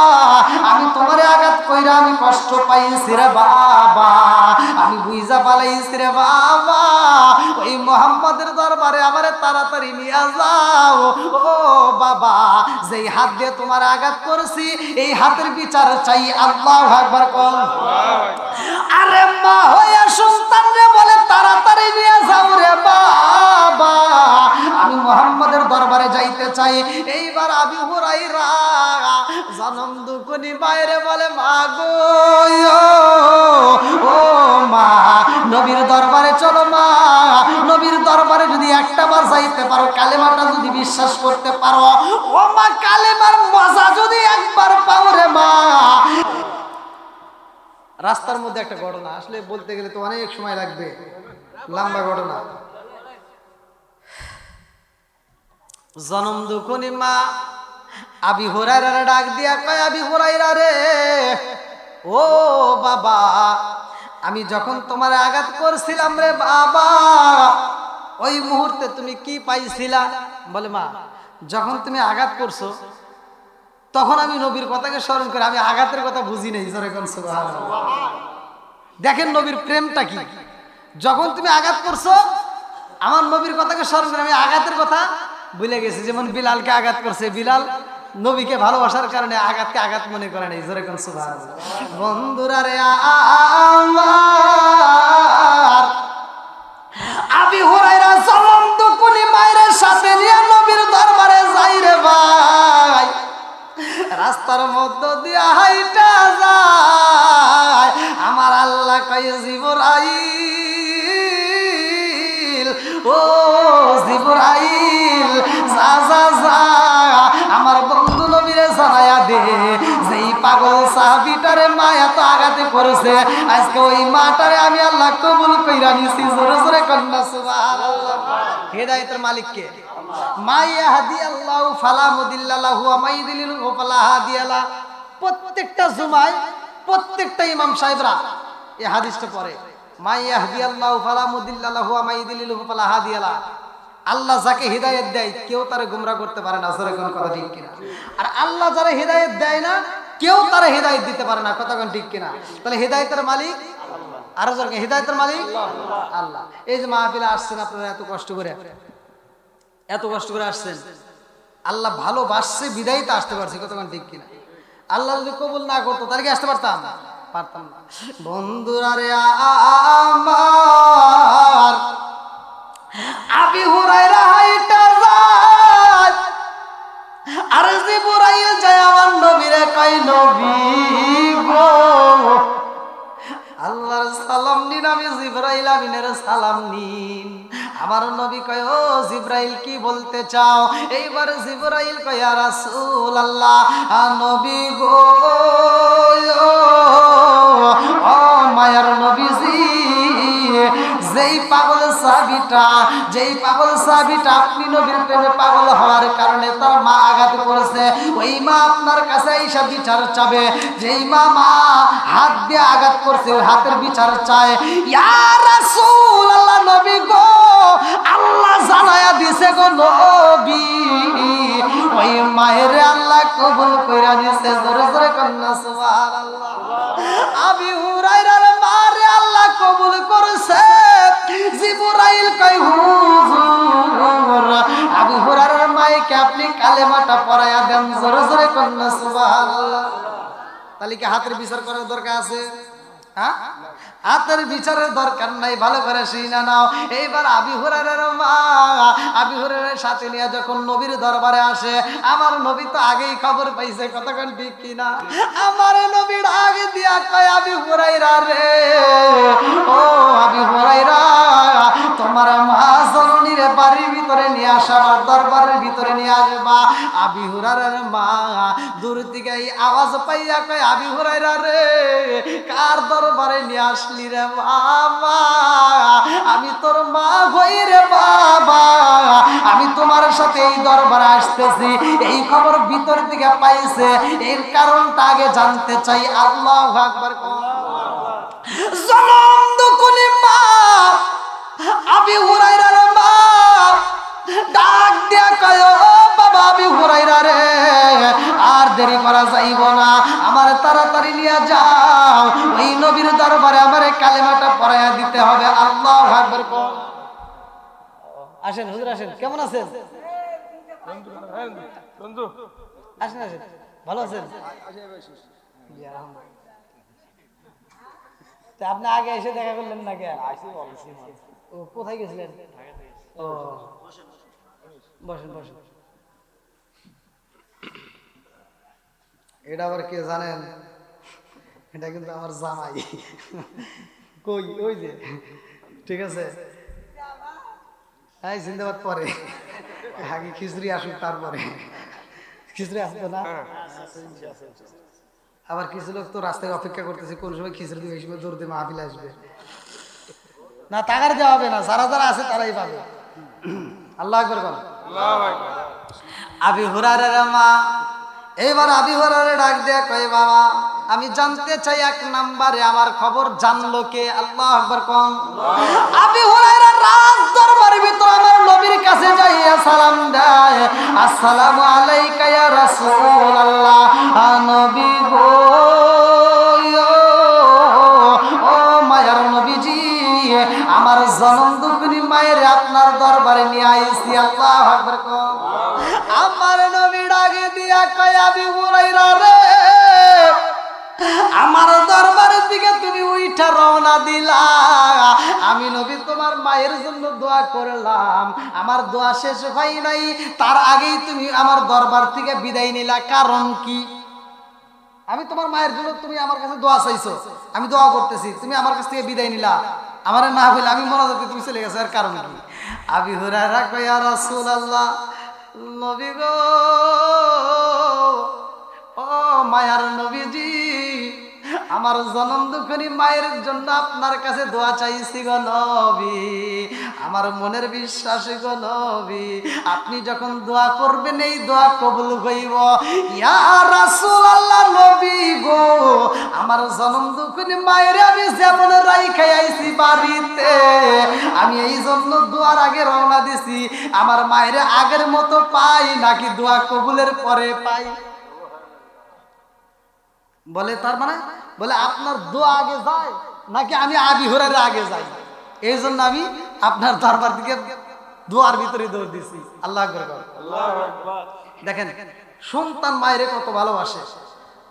আমি তোমারে আঘাত কইরা আমি কষ্ট পাইছি রে বাবা, আমি বুঝা পালাইছি রে বাবা, ওই মুহাম্মাদের দরবারে আমারে তাড়াতাড়ি নিয়ে যাও ও বাবা, যেই হাত দিয়ে তোমার আঘাত করছি এই হাতের বিচার চাই। আল্লাহু আকবার কোন। আরে মা হইয়া সন্তান রে বলে তাড়াতাড়ি নিয়ে যাও রে বাবা, আমি মুহাম্মাদের দরবারে যাইতে চাই। এইবার আবু হুরায়রা জনম দুকুনি বাইরে বলে মা গো ও মা নবীর দরবারে চলো মা, নবীর দরবারে যদি একটা বার যাইতে পারো, কালেমাটা যদি বিশ্বাস করতে পারো, ও মা কালেমার মজা যদি একবার পাও রে মা। রাস্তার মধ্যে একটা ঘটনা, আসলে বলতে গেলে তো অনেক সময় লাগবে, লম্বা ঘটনা। জনম দুঃখনি মা আবি হুরায়রা ডাক দিয়া কয় আবি হুরায়রা রে, ও বাবা আমি যখন তোমার আঘাত করছিলাম রে বাবা, ওই মুহূর্তে তুমি কি পাইছিলা? বলে মা যখন তুমি আঘাত করছো তখন আমি নবীর কথাকে স্মরণ করে আমি আঘাতের কথা বুঝি নাই। সুবহানাল্লাহ। দেখেন নবীর প্রেমটা কি, যখন তুমি আঘাত করছো আমার নবীর কথাকে স্মরণ করে আমি আঘাতের কথা ভুলে গেছি। যেমন বিলালকে আঘাত করছে, বিলাল নবীকে ভালোবাসার কারণে আঘাতকে আঘাত মনে করে নাই। জোরে কোন সুবহানাল্লাহ। বন্ধুরা রে আমার আবি হুরায়রা জনম দুকুনি মায়ের সাথে নিয়ে নবীর দরবারে যাই রে ভাই, রাস্তার মধ্য দিয়ে হাইটা যায়, আমার আল্লাহ কয় জিবরাইল ও জিবরাইল যা যা যা আমার বন্ধু নবীরে জানায়া দে, যেই পাগল সাহাবীটারে মা এত আঘাতে করেছে আজকে ওই মাটারে আমি আল্লাহ কবুল কইরা নিছি। জোরে জোরে কন্যা সুবহানাল্লাহ। হেদায়েতের মালিক কে? মা ইয়াহদিয়াল্লাহু ফালা মুদিল্লা লাহু ওয়া মা ইউদ্লিলহু ফালা হাদিয়া লা। প্রত্যেকটা জুমায় প্রত্যেকটা ইমাম সাহেবরা এই হাদিসটা পড়ে, মা ইয়াহদিয়াল্লাহু ফালা মুদিল্লা লাহু ওয়া মা ইউদ্লিলহু ফালা হাদিয়া লা। আল্লাহ যাকে হিদায়াত দেয় কেউ তারে গোমরা করতে পারে না। জোরে কোন কথা ঠিক কিনা? আর আল্লাহ যারা হিদায়াত দেয় না কেউ তারে হিদায়াত দিতে পারে না। কথা কোন ঠিক কিনা? তাহলে হিদায়াতের মালিক আরো জোরে হিদায়াতের মালিক আল্লাহ। এই যে মাহফিলে আসছেন আপনারা এত কষ্ট করে আসছেন, আল্লাহ ভালোবাসছে বিদায় তো আসতে পারছি। কতক্ষণ ঠিক কিনা? আল্লাহ যদি কবুল না করতো তাহলে কি আসতে পারতাম না? বন্ধুরা রে আমার জিবরাইল আমিনের সালাম নিন। আমার নবী কয় ও জিবরাইল কি বলতে চাও? এইবার জিবরাইল কয় ইয়া রাসূলুল্লাহ, নবী গো, ও মায়ার নবীজি, যেই পাগল সাহাবীটা আপনি নবীর প্রেমে পাগল হওয়ার কারণে তার মা আঘাত করেছে, ওই মা আপনার কাছে এসে বিচার চাবে। যেই মা হাত দিয়ে আঘাত করছে ওই হাতের বিচার চায়। ইয়া রাসূলুল্লাহ, নবী গো, আল্লাহ জানায়া দিছে গো নবী, ওই মায়ের আল্লাহ কবুল কইরা নিছে। জোরে জোরে কন্যা সুবহানাল্লাহ। আবি হুরায়রার মারে আল্লাহ কবুল করেছে। জিবরাইল কয় হুজুর, আবু হুরায়রার মাইকে আপনি কালেমাটা পড়ায়া দেন। জোরে জোরে কন্যা সুবহানাল্লাহ। তাহলে কি হাতের বিচার করার দরকার আছে? হ্যাঁ, হাতের বিচারের দরকার নাই, ভালো করে শুনে নাও। এইবার আবি হুরায়রার মা আবি হুরায়রার সাথে নিয়ে যখন নবীর দরবারে আসে, আমার নবী তো আগেই খবর পাইছে, কতক্ষণ ঠিক কিনা? আমার নবীর আগে দিয়া কয় আবি হুরায়রা রে, ও আবি হুরায়রা, তোমার মা জননীর বাড়ির ভিতরে নিয়ে আসা, আমার দরবারের ভিতরে নিয়ে আসবা। আবি হুরায়রার মা দূর থেকে এই আওয়াজ পাইয়া কয় আবি হুরায়রা রে, কার দরবারে নিয়ে আসলি রে বাবা? আমি তোর মা হই রে বাবা, আমি তোমার সাথে এই দরবারে আসতেছি। এই খবর ভিতর থেকে পাইছে, এর কারণটা আগে জানতে চাই। আল্লাহু আকবার। জনম দুকুনি মা আবি হুরায়রার মা ডাক দিয়া কয় ও বাবা আবি হুরায়রা রে, আর দেরি করা যাইব না, আমার তাড়াতাড়ি নিয়ে যাও, ওই নবীর দরবারে আমার কালেমাটা পড়াইয়া দিতে হবে। আল্লাহু আকবার। আসেন হুজুর, আসেন। কেমন আছেন? আসেন আসেন, ভালো আছেন? আপনি আগে এসে দেখা করলেন না? ও কোথায় গেছিলেন? ও বসেন বসেন। এটা আবার কে জানেন? এটা কিন্তু আমার জামাই। কই? ওই যে, ঠিক আছে, এই জিন্দাবাদ। পরে আগে খিচুড়ি আসুক, তারপরে খিচুড়ি আসতো না। আবার কিছু লোক তো রাস্তায় অপেক্ষা করতেছে কোন সময় খিচুড়ি দিয়ে হিসেবে জোর দিয়ে মাহফিল আসবে। না, টাকার দেওয়া হবে না, যারা যারা আছে তারাই পাবে। আল্লাহ আকবার বল। আবি হুরায়রার মা এইবার আবি হুরায়রা ডাক দেয়া কয় বাবা, আমি জানতে চাই এক নাম্বারে আমার খবর জানলো কে? আল্লাহু আকবার কোন। আবি হুরায়রা রাজ দরবারের ভিতর আমার নবীর কাছে যাইয়া সালাম দেয়, আসসালামু আলাইকা ইয়া রাসূলুল্লাহ, নবী গো, ও মায়ার নবীজি, আমার জনম দুঃখিনী মায়ের আপনার দরবারে নিয়ে আইছি। আল্লাহু আকবার কোন। আমার নবী ডাকে দিয়া কয় আবি হুরায়রা রে, আমার দরবারের দিকে তুমি উইঠা রওনা দিলা, আমি নবী তোমার মায়ের জন্য দোয়া করলাম, আমার দোয়া শেষ হয় নাই, তার আগেই তুমি আমার দরবার থেকে বিদায় নিলা। কারণ কি? আমি তোমার মায়ের জন্য, তুমি আমার কাছে দোয়া চাইছো, আমি দোয়া করতেছি, তুমি আমার কাছ থেকে বিদায় নিলা, আমার না বলে আমি মনাজাতে তুমি চলে গেছো, এর কারণ কি? আবি হুরায়রা কয় ইয়া রাসূলুল্লাহ, নবী গো, ও মায়ার নবীজি, আমার জনম দুঃখিনী মায়ের জন্য আপনার কাছে দোয়া চাইছি গো নবী, আমার মনের বিশ্বাস গো নবী, আপনি যখন দোয়া করবেন এই দোয়া কবুল হইব। ইয়া রাসূলুল্লাহ, নবী গো, আমার জনম দুঃখিনী মায়ের আমি যেমন রাইখা আইছি বাড়িতে, আমি এই জন্য দোয়ার আগে রওনা দিছি, আমার মায়ের আগের মতো পাই নাকি দোয়া কবুলের পরে পাই? বলে তার মানে বলে আপনার দোয়া আগে যায় নাকি আমি আবি হুরায়রা আগে যাই, এই জন্য আমি আপনার দরবার দিকে দোয়ার ভিতরে দৌড় দিছি। আল্লাহু আকবার। দেখেন সন্তান মায়েরে কত ভালোবাসে,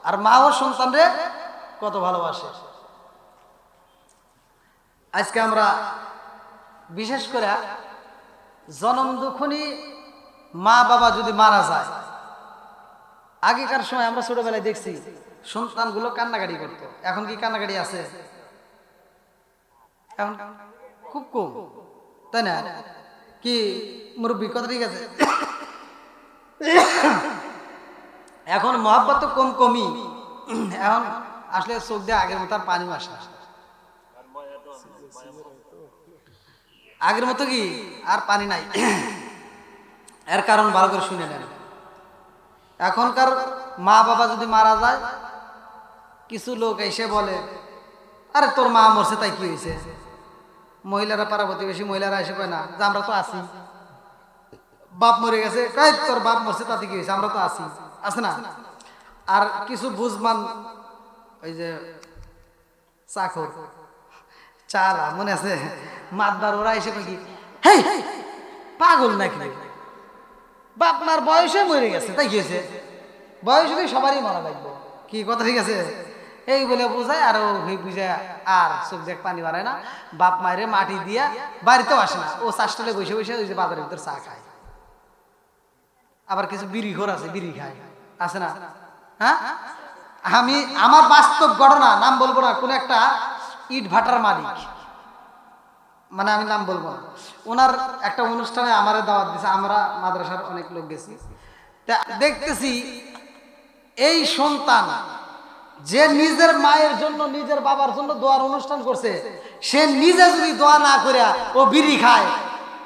আর মাও সন্তানরে কত ভালোবাসে। আজকে আমরা বিশেষ করে জনম দুঃখিনী মা বাবা যদি মারা যায়, আগেকার সময় আমরা ছোটবেলায় দেখছি সন্তানগুলো কান্নাকাটি করতো, এখন কি কান্নাকাটি আছে? এখন খুব কম, তাই না? কি মুরব্বী কথা ঠিক আছে। এখন মহাব্বত তো কমই, এখন আসলে চোখ দিয়ে আগের মতো আর পানি আসে না, আগের মতো কি আর পানি নাই। এর কারণ ভালো করে শুনে নেন। এখনকার মা বাবা যদি মারা যায়, কিছু লোক এসে বলে আরে তোর মা মরছে তাই কি হয়েছে। মহিলারা, পাড়া প্রতিবেশী মহিলারা এসে কয় না যে আমরা তো আছি, বাপ মরে গেছে, কয় তোর বাপ মরছে তাতে কি হয়েছে, আমরা তো আছি, আছে না? আর কিছু বুঝমান ওই যে চাকর চালা মনে আছে মাতবার, ওরা এসে কয় কি হেই পাগল নাকি, বাপ মার বয়সে মরে গেছে তাই কি হয়েছে, বয়স হলে সবারই মরা লাগবে, কি কথা ঠিক আছে। এই বলে বোঝায়, আর ওই বুঝে আর চোখ দেখ পানি বাড়ায় না, বাপ মায়ের মাটি দিয়া বাড়িতেও আসে না, ও চাষটালে বসে বসে ওই যে বাজারের ভিতর চা খায়। আবার কিছু বিড়ি ঘর আছে, বিড়ি খায়, আছে না? হ্যাঁ, আমি আমার বাস্তব ঘটনা, নাম বলবো না, কোন একটা ইট ভাটার মালিক, মানে আমি নাম বলবো না, ওনার একটা অনুষ্ঠানে আমারে দাওয়াত দিছে, আমরা মাদ্রাসার অনেক লোক গেছি, তা দেখতেছি এই সন্তান যে নিজের মায়ের জন্য নিজের বাবার জন্য দোয়ার অনুষ্ঠান করছে, সে নিজে যদি দোয়া না করে ও বিড়ি খায়,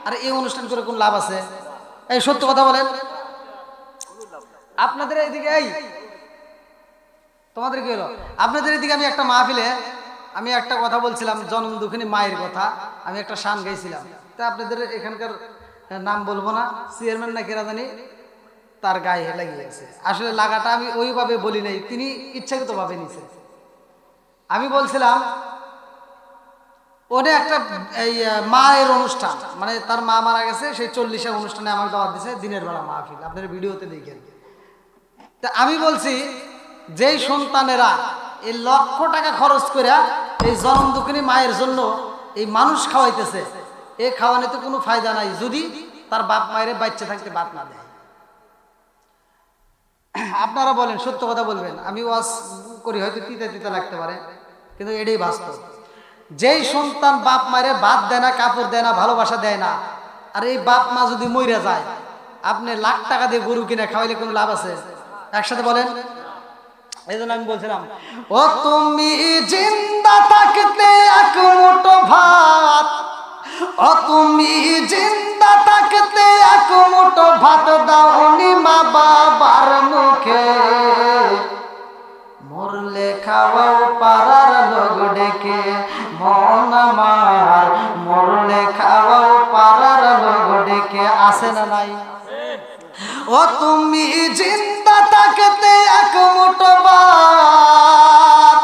আর এই অনুষ্ঠান করে কোন লাভ আছে? এই সত্য কথা বলেন। আপনাদের এইদিকে, এই তোমাদের কি হলো, আপনাদের এদিকে আমি একটা মাহফিলে আমি একটা কথা বলছিলাম, জন্ম দুঃখিনী মায়ের কথা, আমি একটা শান গাইছিলাম, তা আপনাদের এখানকার নাম বলবো না, চেয়ারম্যান না কেরা জানি, তার গায়ে লাগিয়ে গেছে। আসলে লাগাটা আমি ওইভাবে বলি নাই, তিনি ইচ্ছাকৃত ভাবে নিছে। আমি বলছিলাম ওটা একটা এই মায়ের অনুষ্ঠান, মানে তার মা মারা গেছে, সেই 40 অনুষ্ঠানে আমাকে দাওয়াত দিছে, দিনের বেলা মাহফিল, আপনার ভিডিওতে দেখেন। তা আমি বলছি যেই সন্তানেরা এই লক্ষ টাকা খরচ করে এই জন্ম দুঃখিনী মায়ের জন্য এই মানুষ খাওয়াইতেছে, এই খাওয়ানোতে কোনো ফায়দা নাই যদি তার বাপ মায়ের বাচ্চা থাকতে বাদ না দেয়। আপনারা বলেন, সত্য কথা বলবেন, আমি ওয়াজ করি হয়তো তিতা তিতা লাগতে পারে, কিন্তু এটাই বাস্তব। যেই সন্তান বাপ মায়ের ভাত দেয় না, কাপড় দেয় না, ভালোবাসা দেয় না, আর এই বাপ মা যদি মইরা যায়, আপনি লাখ টাকা দিয়ে গরু কিনে খাওয়াইলে কোনো লাভ আছে? একসাথে বলেন। এই জন্য আমি বলছিলাম, ও তুমি জিন্দা থাকতে এক মুঠো ভাত, ও তুমি জিন্দা থাকতে এক মুঠো ভাত দাওনি মা বাবার মুখে, মরলে খাওয়াও পাড়ার লোক ডেকে, মন আমার মরলে খাওয়াও পাড়ার লোক ডেকে, আসে না নাই? ও তুমি জিন্দা থাকতে এক মুঠো ভাত,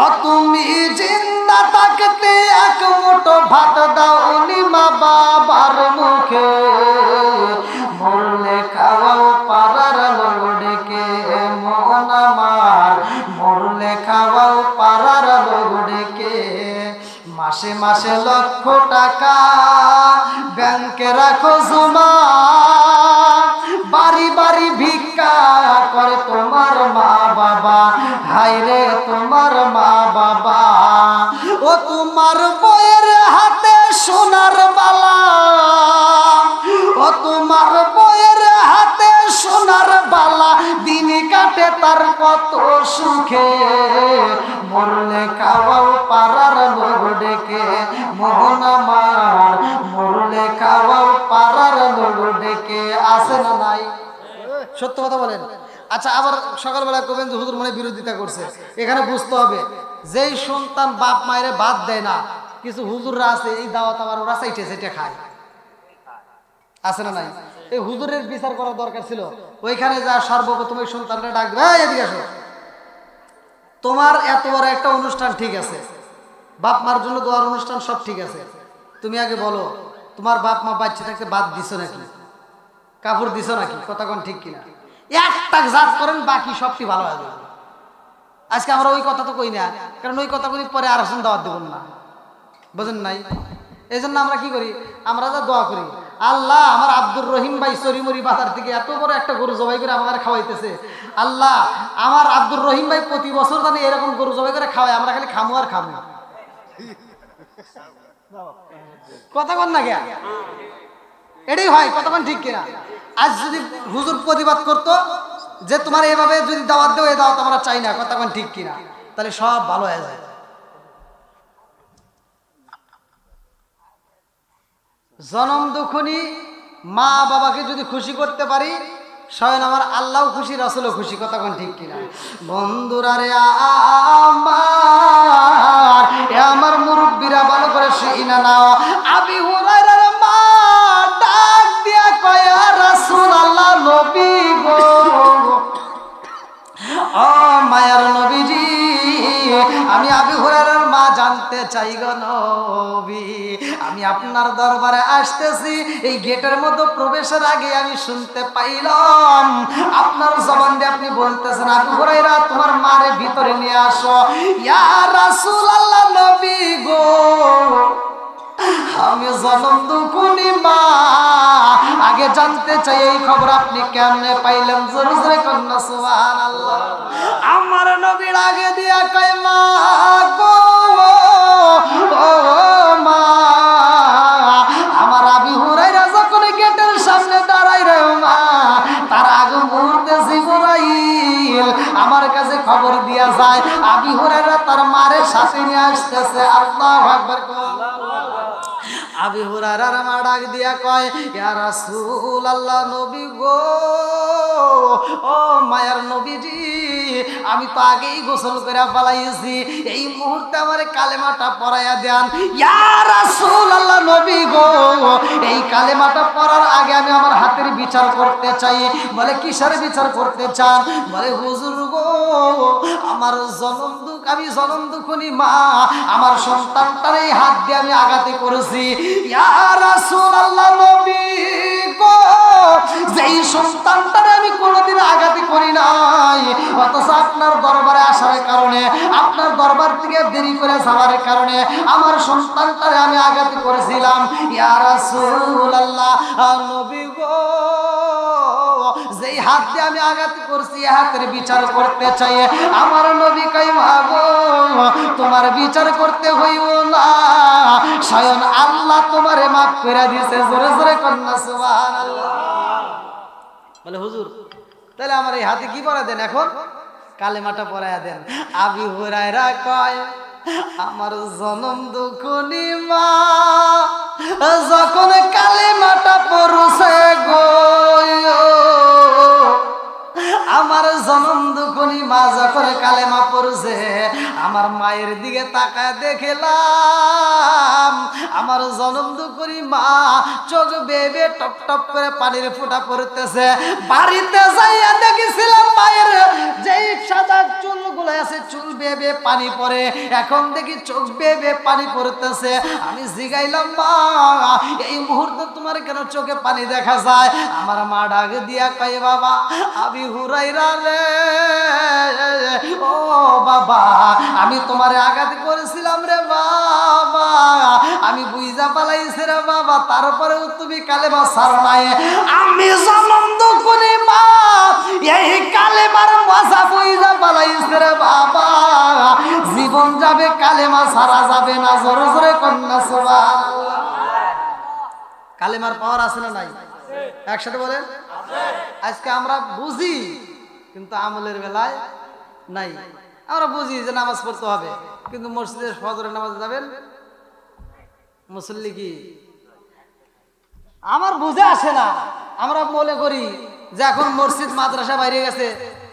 ও তুমি জিন্দা থাকতে এক মুঠো ভাত দাওনি মা বাবার মুখে, মরলে খাওয়াও পাড়ার লোক ডেকে, মন আমার মরলে খাওয়াও পাড়ার লোক ডেকে। মাসে মাসে লক্ষ টাকা ব্যাংকে রাখো জমা, বাড়ি বাড়ি ভিক্ষা করে তোমার মা বাবা, হায়রে তোমার মা বাবা, ও তোমার বইয়ের হাতে সোনার বালা, ও তোমার বইয়ের হাতে সোনার বালা, দিন কাটে তার কত সুখে, মরলে খাওয়াও পাড়ার লোক ডেকে, মোহন আমার মরলে খাওয়াও পাড়ার লোক ডেকে, আসে না নাই? সত্য কথা বলেন। আচ্ছা, আবার সকালবেলা কবেন যে হুজুর মনে বিরোধিতা করছে, এখানে বুঝতে হবে যেই সন্তান বাপ মায়ের ভাত দেয় না, কিছু হুজুররা আছে এই দাওয়াত আবার ওরা চাইছে সেটা খায়, আছে না নাই? এই হুজুরের বিচার করার দরকার ছিল, ওইখানে যা সর্বপ্রথম ওই সন্তানরা ডাকবে, এদিকে আসো, তোমার এত বড় একটা অনুষ্ঠান ঠিক আছে, বাপ মার জন্য দোয়ার অনুষ্ঠান সব ঠিক আছে, তুমি আগে বলো তোমার বাপ মা বাচ্চা থাকতে বাদ দিছো নাকি, কাপড় দিছো নাকি, কথা কোন ঠিক কিনা? একটা জাত করেন, বাকি সবটি ভালো হয়ে যাবে। আজকে আমরা ওই কথা তো কই না, কারণ ওই কথা কই পরে আর আসুন দাওয়াত দেবেন না, বুঝেন নাই? এই জন্য আমরা কি করি, আমরা যা দোয়া করি, আল্লাহ আমার আব্দুর রহিম ভাই সরিমরি বাজার থেকে এত বড় একটা গরু জবাই করে আমাকে খাওয়াইতেছে, আল্লাহ আমার আব্দুর রহিম ভাই প্রতি বছর জানি এরকম গরু জবাই করে খাওয়ায়, আমরা খালি খামু আর খামু। কথা কন না কেন? এটাই হয়, কথা কন ঠিক কিনা? আজ যদি হুজুর প্রতিবাদ করতো যে তোমার এভাবে যদি দাওয়াত দেও, এই দাওয়াত আমরা চাই না, কথা কন ঠিক কিনা, তাহলে সব ভালো হয়ে যায়। জনম দুঃখনী মা বাবাকে যদি খুশি করতে পারি, স্বয়ং আমার আল্লাহ খুশি, রাসূলও খুশি, কথা কোন ঠিক কিনা? বন্ধুরা রে আমার, এ আমার মুরব্বীরা ভালো করে শুইনা নাও। আবি হুরায়রার মা ডাক দিয়া কয়, ইয়া রাসূলুল্লাহ, নবী গো, ও মায়ার নবীজি, আমি আবি হুরায়রার মা জানতে চাই গো নবী, আমি আপনার দরবারে আসতেছি, এই গেটের মধ্যে প্রবেশের আগে আমি শুনতে পাইলাম আপনার জবান দিয়ে আপনি বলতেছেন, আবু হুরায়রা তোমার মারে ভিতরে নিয়ে আসো। ইয়া রাসূলুল্লাহ, নবী গো, আমি জনম দুঃখনী মা, আগে জানতে চাই এই খবর আপনি কেমনে পাইলেন? জোরে জোরে কন্যা সুবহানাল্লাহ। আমার নবীর আগে দিয়া কয়, মা গো, ও মা, আমার আবি হুরায়রা যখন গেটের সামনে দাঁড়াই রে মা, তার আগে মুহূর্তে জিবরাইল আমার কাছে খবর দিয়া যায় আবি হুরায়রা তার মারে সাথে নিয়ে আসতেছে। আল্লাহু আকবার। আবি হুরায়রার মা ডাক দিয়া কয়, ইয়া রাসূলুল্লাহ, নবী গো, ও মায়ার নবীজি, আমি তো আগেই গোসল করে ফেলাইছি, এই মুহূর্তে আমার কালেমাটা পড়াইয়া দেন। ইয়া রাসূলুল্লাহ, নবী গো, এই কালেমাটা পড়ার আগে আমি আমার হাতের বিচার করতে চাই। বলে কিসের বিচার করতে চান? বলে হুজুর গো, আমার জনম দুঃখ, আমি জনম দুঃখনী মা, আমার সন্তানটার এই হাত দিয়ে আমি আঘাতে করেছি। ইয়া রাসূলুল্লাহ, নবী গো, যেই সন্তানটারে আমি কোনোদিন আঘাতে করি নাই, অথচ আপনার দরবারে আসার কারণে, আপনার দরবার থেকে দেরি করে যাওয়ার কারণে আমার সন্তানটারে আমি আঘাতে করেছিলাম। ইয়া রাসূলুল্লাহ, নবী গো, যেই হাত দিয়ে আমি আঘাত করছি, এই হাতের বিচার করতে চাই। আমার নবী কয়, মা গো, তোমার বিচার করতে হইব না, স্বয়ং আল্লাহ তোমারে মাফ করে দিয়েছে। জোরে জোরে কন্যা সুবহানাল্লাহ। বলে হুজুর, তাহলে আমার এই হাতে কি পড়া দেন, এখন কালেমাটা পড়াইয়া দেন। আবি হুরায়রা কয়, আমার জনম দুঃখনী মা যখন কালেমাটা পড়ছে গো, আমার জনম দুঃখনী মা যখন কালেমা পড়ছে, আমার মায়ের দিকে তাকায় দেখলাম আমার জনম দুঃখনী মা চোখ বেবে টপ টপ করে পানির ফোঁটা পড়তেছে। বাড়িতে যাইয়া দেখেছিলাম মায়ের যেই সাদা চুলগুলো আছে, চুল বেবে পানি পড়ে, এখন দেখি চোখ বেবে পানি পড়তেছে। আমি জিগাইলাম, মা, এই মুহূর্তে তোমার কেন চোখে পানি দেখা যায়? আমার মা ডাক দিয়া কয়, বাবা, আবি হুরায়রা রে, ও বাবা, আমি তোমারে আঘাত করেছিলাম রে বাবা, আমি বুঝা পালাইছি রে বাবা, তারপরেও তুমি কালেমা ছাড়ো নাই। আমি জনম দুঃখনী মা, এই কালেমার মজা বুঝা পালাইছি রে বাবা, জীবন যাবে, কালেমা ছাড়া যাবে না। জোরে জোরে কন্যা সুবহানাল্লাহ। কালেমার পাওয়ার আছে না নাই? একসাথে বলেন। আজকে আমরা বুঝি, কিন্তু আমলের বেলায় নাই। আমরা বুঝি যে নামাজ পড়তে হবে, কিন্তু মসজিদের ফজরের নামাজ যাবেন, মুসল্লি কি আমার বুঝে আসে না। আমরা মনে করি যে এখন মসজিদ মাদ্রাসা বাইরে গেছে,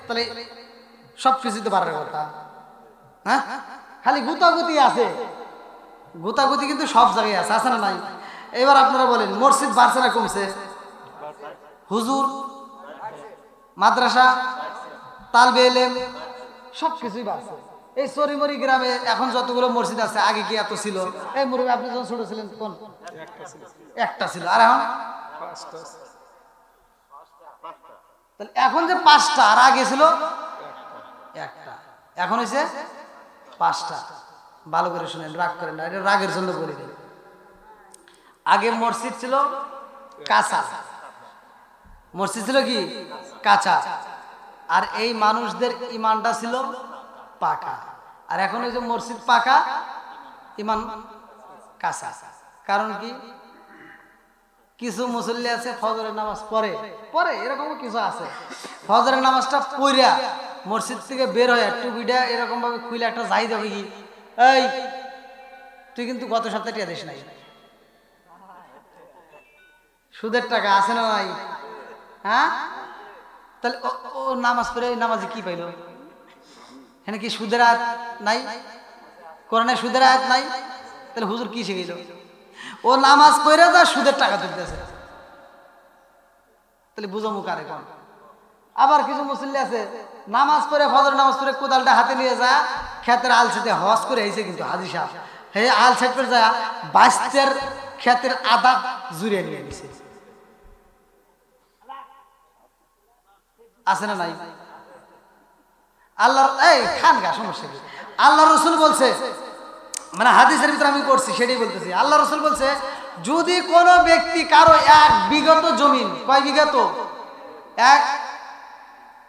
তাহলে সব কিছুতে পারার কথা। হ্যাঁ, খালি গুতাগুতি আছে, গুতাগুতি কিন্তু সব জায়গায় আছে, আছে না নাই? এবার আপনারা বলেন, মসজিদ বাড়ছে না কমছে? হুজুর, মাদ্রাসা, তালবে ইলম, সব কিছুই বাড়ছে। এই চরিমরি গ্রামে এখন যতগুলো মসজিদ আছে, আগে কি এত ছিল? এই মুরব্বি, আপনি যখন ছোট ছিলেন কোন একটা ছিল, আর এখন তাহলে এখন যে 5টা, আর আগে ছিল একটা, এখন হয়েছে 5টা। ভালো করে শুনেন, রাগ করেন না, এটা রাগের জন্য বলি। আগে মসজিদ ছিল কাঁচা, মসজিদ ছিল কি কাঁচা, আর এই মানুষদের ইমানটা ছিল পাকা। আর এখন এই যে মসজিদ পাকা, ইমান কাঁচা। কারণ কি, কিছু মুসল্লি আছে ফজরের নামাজ পড়ে পড়ে, এরকম কিছু আছে ফজরের নামাজটা পড়া মসজিদ থেকে বের হয়ে টুপিটা এরকম ভাবে খুলে একটা যাই যাবে কি, এই তুই কিন্তু গত সপ্তাহে টিয়া দিস নাই, সুদের টাকা আছে না নাই? হ্যাঁ, তাহলে ও নামাজ পড়ে নামাজে কি পাইল? এখানে কি সুদের আয়াত নাই? কোরআনে সুদের আয়াত নাই? তাহলে হুজুর কি শিখিল? ও নামাজ পড়ে যা সুদের টাকা তুলতেছে, তাহলে বুঝো মুখ আরে কোন। আবার কিছু মুসল্লি আছে নামাজ পড়ে ফজর নামাজ পড়ে কোদালটা হাতে নিয়ে যা ক্ষেতের আল সেটে হজ করে আইছে, কিন্তু হাজি সাহেব হে আল সেট করে যা বাইশের ক্ষেতের আদা জুড়ে নিয়ে নিছে। আছে না নাই? আল্লাহর এই খান গা সমস্যা কি? আল্লাহ রসুল বলছে, মানে হাদিসের ভিতরে আমি করছি সেটাই বলতেছি, আল্লাহ রসুল বলছে যদি কোনো ব্যক্তি কারো 1 বিঘত জমিন, কয় বিঘা? তো 1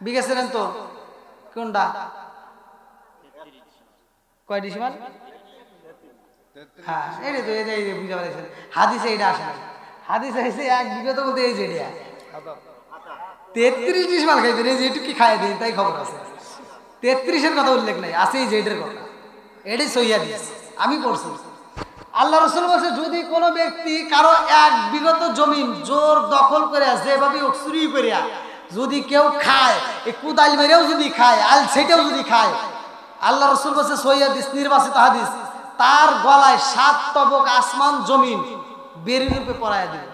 বিঘা ছিলেন তো কোনটা, কয় ডিসিমাল? হ্যাঁ এই তো এই যে বুঝা পাইছেন, হাদিসে এটা আসে না, হাদিসে এসে 1 বিঘত বলতে এই যে 33 ডিসিমাল খাইবেন, এই যে একটু কি খাই দিন তাই খবর আছে, 33-এর কথা উল্লেখ নাই, আছে এই যে এটার কথা, এটাই সহি হাদিস আমি পড়ছি। আল্লাহ রসুল বলছে যদি কোনো ব্যক্তি কারো 1 বিঘত জমিন জোর দখল করে যেভাবে চুরি করিয়া যদি কেউ খায়, এই কুদাল মেরেও যদি খায়, আল সেটেও যদি খায়, আল্লাহ রসুল বলছে সহি হাদিস, নির্বাচিত হাদিস, তার গলায় 7 তবক আসমান জমিন বেরি রূপে পরাইয়া দিবে,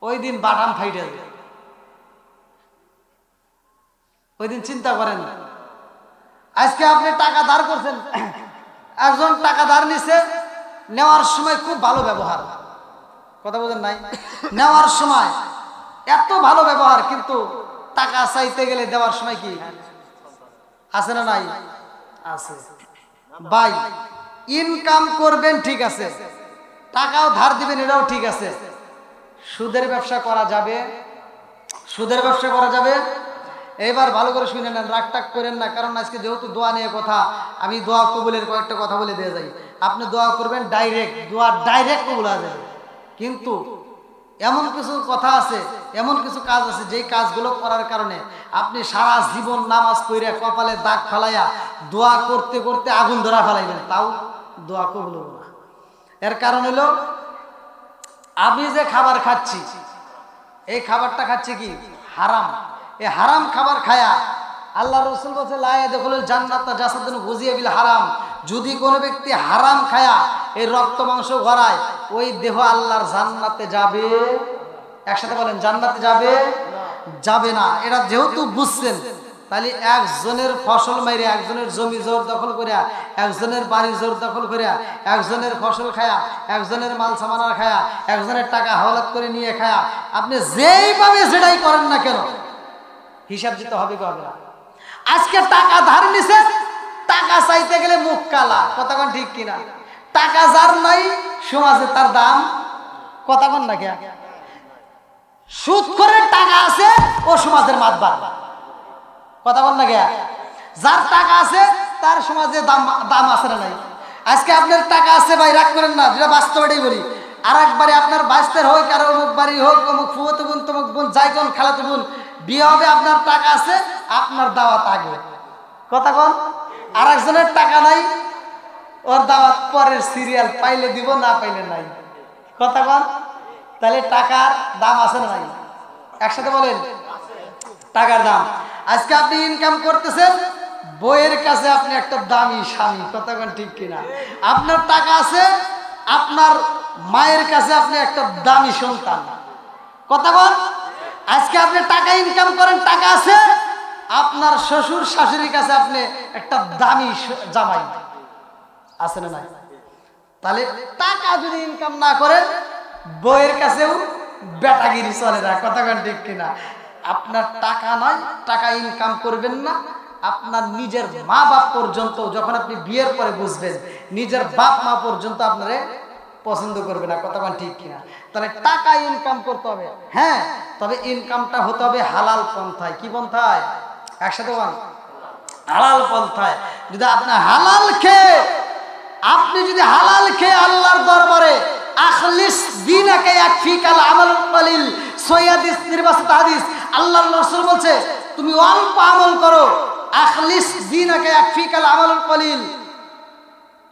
ওই দিন বাটাম ফাইটে যাবে। ওই দিন চিন্তা করেন, আজকে আপনি টাকা ধার করছেন, একজন টাকা ধার নিছে, নেওয়ার সময় খুব ভালো ব্যবহার, কথা বলেন নাই, নেওয়ার সময় এত ভালো ব্যবহার, কিন্তু টাকা চাইতে গেলে দেওয়ার সময় কি আছে না নাই? আছে। ভাই ইনকাম করবেন ঠিক আছে, টাকাও ধার দিবেন এটাও ঠিক আছে, সুদের ব্যবসা করা যাবে? সুদের ব্যবসা করা যাবে? এবার ভালো করে শুনে নেন, রাগ টাক করেন না, কারণ আজকে যেহেতু দোয়া নিয়ে কথা, আমি দোয়া কবুলের কয়েকটা কথা বলে দিয়ে যাই। আপনি দোয়া করবেন ডাইরেক্ট, দোয়া ডাইরেক্ট কবুল হয়ে যাবে, কিন্তু এমন কিছু কথা আছে, এমন কিছু কাজ আছে যেই কাজগুলো করার কারণে আপনি সারা জীবন নামাজ পড়ে কপালে দাগ ফেলাইয়া দোয়া করতে করতে আগুন ধরা ফেলাইবেন, তাও দোয়া কবুল হবে না। এর কারণ হলো আমি যে খাবার খাচ্ছি, এই খাবারটা খাচ্ছি কি হারাম, এই হারাম খাবার খায়া আল্লাহ রসুল বলছে লা ইয়াদখুলুল জান্নাতা জাসাদুন গুযিয়া বিল হারাম, যদি কোনো ব্যক্তি হারাম খায়া এই রক্ত মাংস গড়ায়, ওই দেহ আল্লাহর জান্নাতে যাবে? একসাথে বলেন, জান্নাতে যাবে? যাবে না। এটা যেহেতু বুঝছেন, তাহলে একজনের ফসল মাইরে, একজনের জমি জোর দখল করিয়া, একজনের বাড়ি জোর দখল করিয়া, একজনের ফসল খায়া, একজনের মাল সামানা খায়া, একজনের টাকা হাওলাত করে নিয়ে খায়া, আপনি যেইভাবে যেটাই করেন না কেন হিসাব দিতে হবে কি হবে না? আজকে টাকা ধার নিছে, টাকা চাইতে গেলে মুখ কালা, কথা কোন ঠিক কিনা? টাকা যার নাই সমাজে তার দাম, কথা কোন না কে? সুদ করে টাকা আছে ও সমাজের মাতবার, কথা কোন না কে? যার টাকা আছে তার সমাজে দাম আছে না নাই? আজকে আপনার টাকা আছে ভাই, রাগ করেন না, যেটা বাস্তব এটাই বলি। আর একবারে আপনার বাস্তের হোক, আর অমুক বাড়ি হোক, অমুক ফুয়তো বোন, তমুক বোন, যাই কোন খালাতো বোন বিয়ে হবে, আপনার টাকা আছে, আপনার দাওয়াত আগে, কথা কোন? আর একজনের টাকা নাই, ওর দাওয়াত পরের সিরিয়াল, পাইলে দিব না পাইলে নাই, কথা কোন? তাহলে টাকার দাম আছে না নাই? একসাথে বলেন, টাকার দাম। আজকে আপনি ইনকাম করতেছেন, বইয়ের কাছে আপনি একটা দামি স্বামী, কথা কোন ঠিক কিনা? আপনার টাকা আছে, আপনার মায়ের কাছে আপনি একটা দামি সন্তান, কথা কোন? আজকে আপনি টাকা ইনকাম করেন, টাকা আছে, আপনার শ্বশুর শাশুড়ির কাছে আপনি একটা দামি জামাই, আছে না নাই? তাহলে টাকা যদি ইনকাম না করেন, বইয়ের কাছেও বেটাগিরি চলে না, কথা কোন ঠিক কিনা? আপনার টাকা নয়, টাকা ইনকাম করবেন না, আপনার নিজের মা বাপ পর্যন্ত, যখন আপনি বিয়ের পরে বুঝবেন, নিজের বাপ মা পর্যন্ত আপনারে পছন্দ করবে না, কথা কোন ঠিক কিনা? তাহলে টাকা ইনকাম করতে হবে, হ্যাঁ, তবে ইনকামটা হতে হবে হালাল পন্থায়। কি পন্থায়? একসাথে বল, হালাল পন্থায়। যদি আপনি হালাল খেয়ে আপনি যদি হালাল খেয়ে আল্লাহর দরবারে আখলিস দীনাকা ইয়াকফিকাল আমালুল কলিল, সহিহ হাদিস, নির্বাচিত হাদিস, আল্লাহর রাসূল বলছে তুমি অল্প আমল করো, আখলিস দীনাকা ইয়াকফিকাল আমালুল কলিল,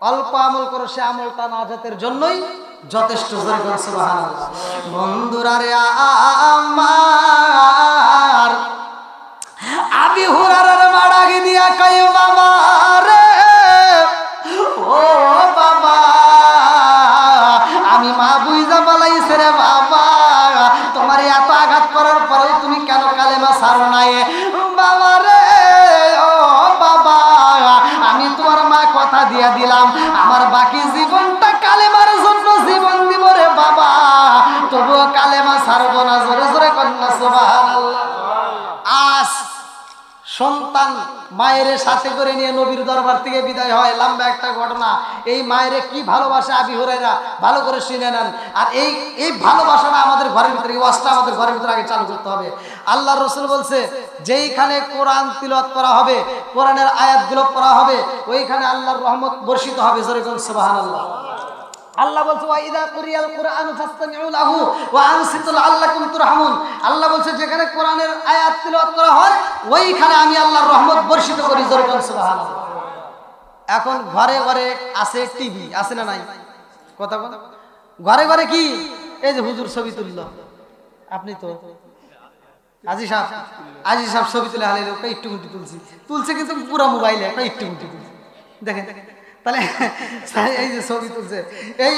অল্প আমল করো, সে আমলটা নাজাতের জন্যই যথেষ্ট। সুবহানাল্লাহ। বন্ধুরা রে আমার, আবি হুরায়রার মাড়াগি দিয়া কই বাবা রে, ও বাবা আমি মা বুইজা বলাইছে রে বাবা, তোমার এত আঘাত করার পরেও তুমি কেন কালেমা ছাড়ো নাই বাবা রে? ও বাবা আমি তোমার মা কথা দিয়া দিলাম আমার বাকি জীবনটা কালেমার জন্য জীবন দিব রে বাবা, তবুও কালেমা ছাড়বো না। জোরে জোরে কন্যা সুবহানাল্লাহ। আজ সন্তান মায়ের সাথে করে নিয়ে নবীর দরবার থেকে বিদায় হয়, লম্বা একটা ঘটনা। এই মায়ের কি ভালোবাসা আবি হুরায়রা, ভালো করে শুনে নেন। আর এই ভালোবাসাটা আমাদের ঘরের ভিতরে, এই ওয়াজটা আমাদের ঘরের ভিতরে আগে চালু করতে হবে। আল্লাহর রাসূল বলছে যেইখানে কোরআন তিলাওয়াত করা হবে, কোরআনের আয়াতগুলো পড়া হবে, ওইখানে আল্লাহর রহমত বর্ষিত হবে। জোরে কোন সুবহানাল্লাহ। আল্লাহ বলছে ওয়া ইযা কুরিয়াল কুরআনু ফাসতামিউ লাহু ওয়া আনসিতু লাআল্লাকুম তুরহামুন। আল্লাহ বলছে যেখানে কোরআনের আয়াত তিলাওয়াত করা হয় ওইখানে আমি আল্লাহর রহমত বর্ষিত করি। জোরে বলেন সুবহানাল্লাহ। এখন ঘরে ঘরে আছে টিভি, আছে না নাই? কথা বল। ঘরে ঘরে কি এই যে হুজুর ছবি তুললো, আপনি তো আজি সাহেব ছবি তুলে হালে একটু গুটি তুলছে কিন্তু পুরো মোবাইলে একটা একটু গুটি তুলছে। দেখেন তাহলে এই যে ছবি তুলছে, এই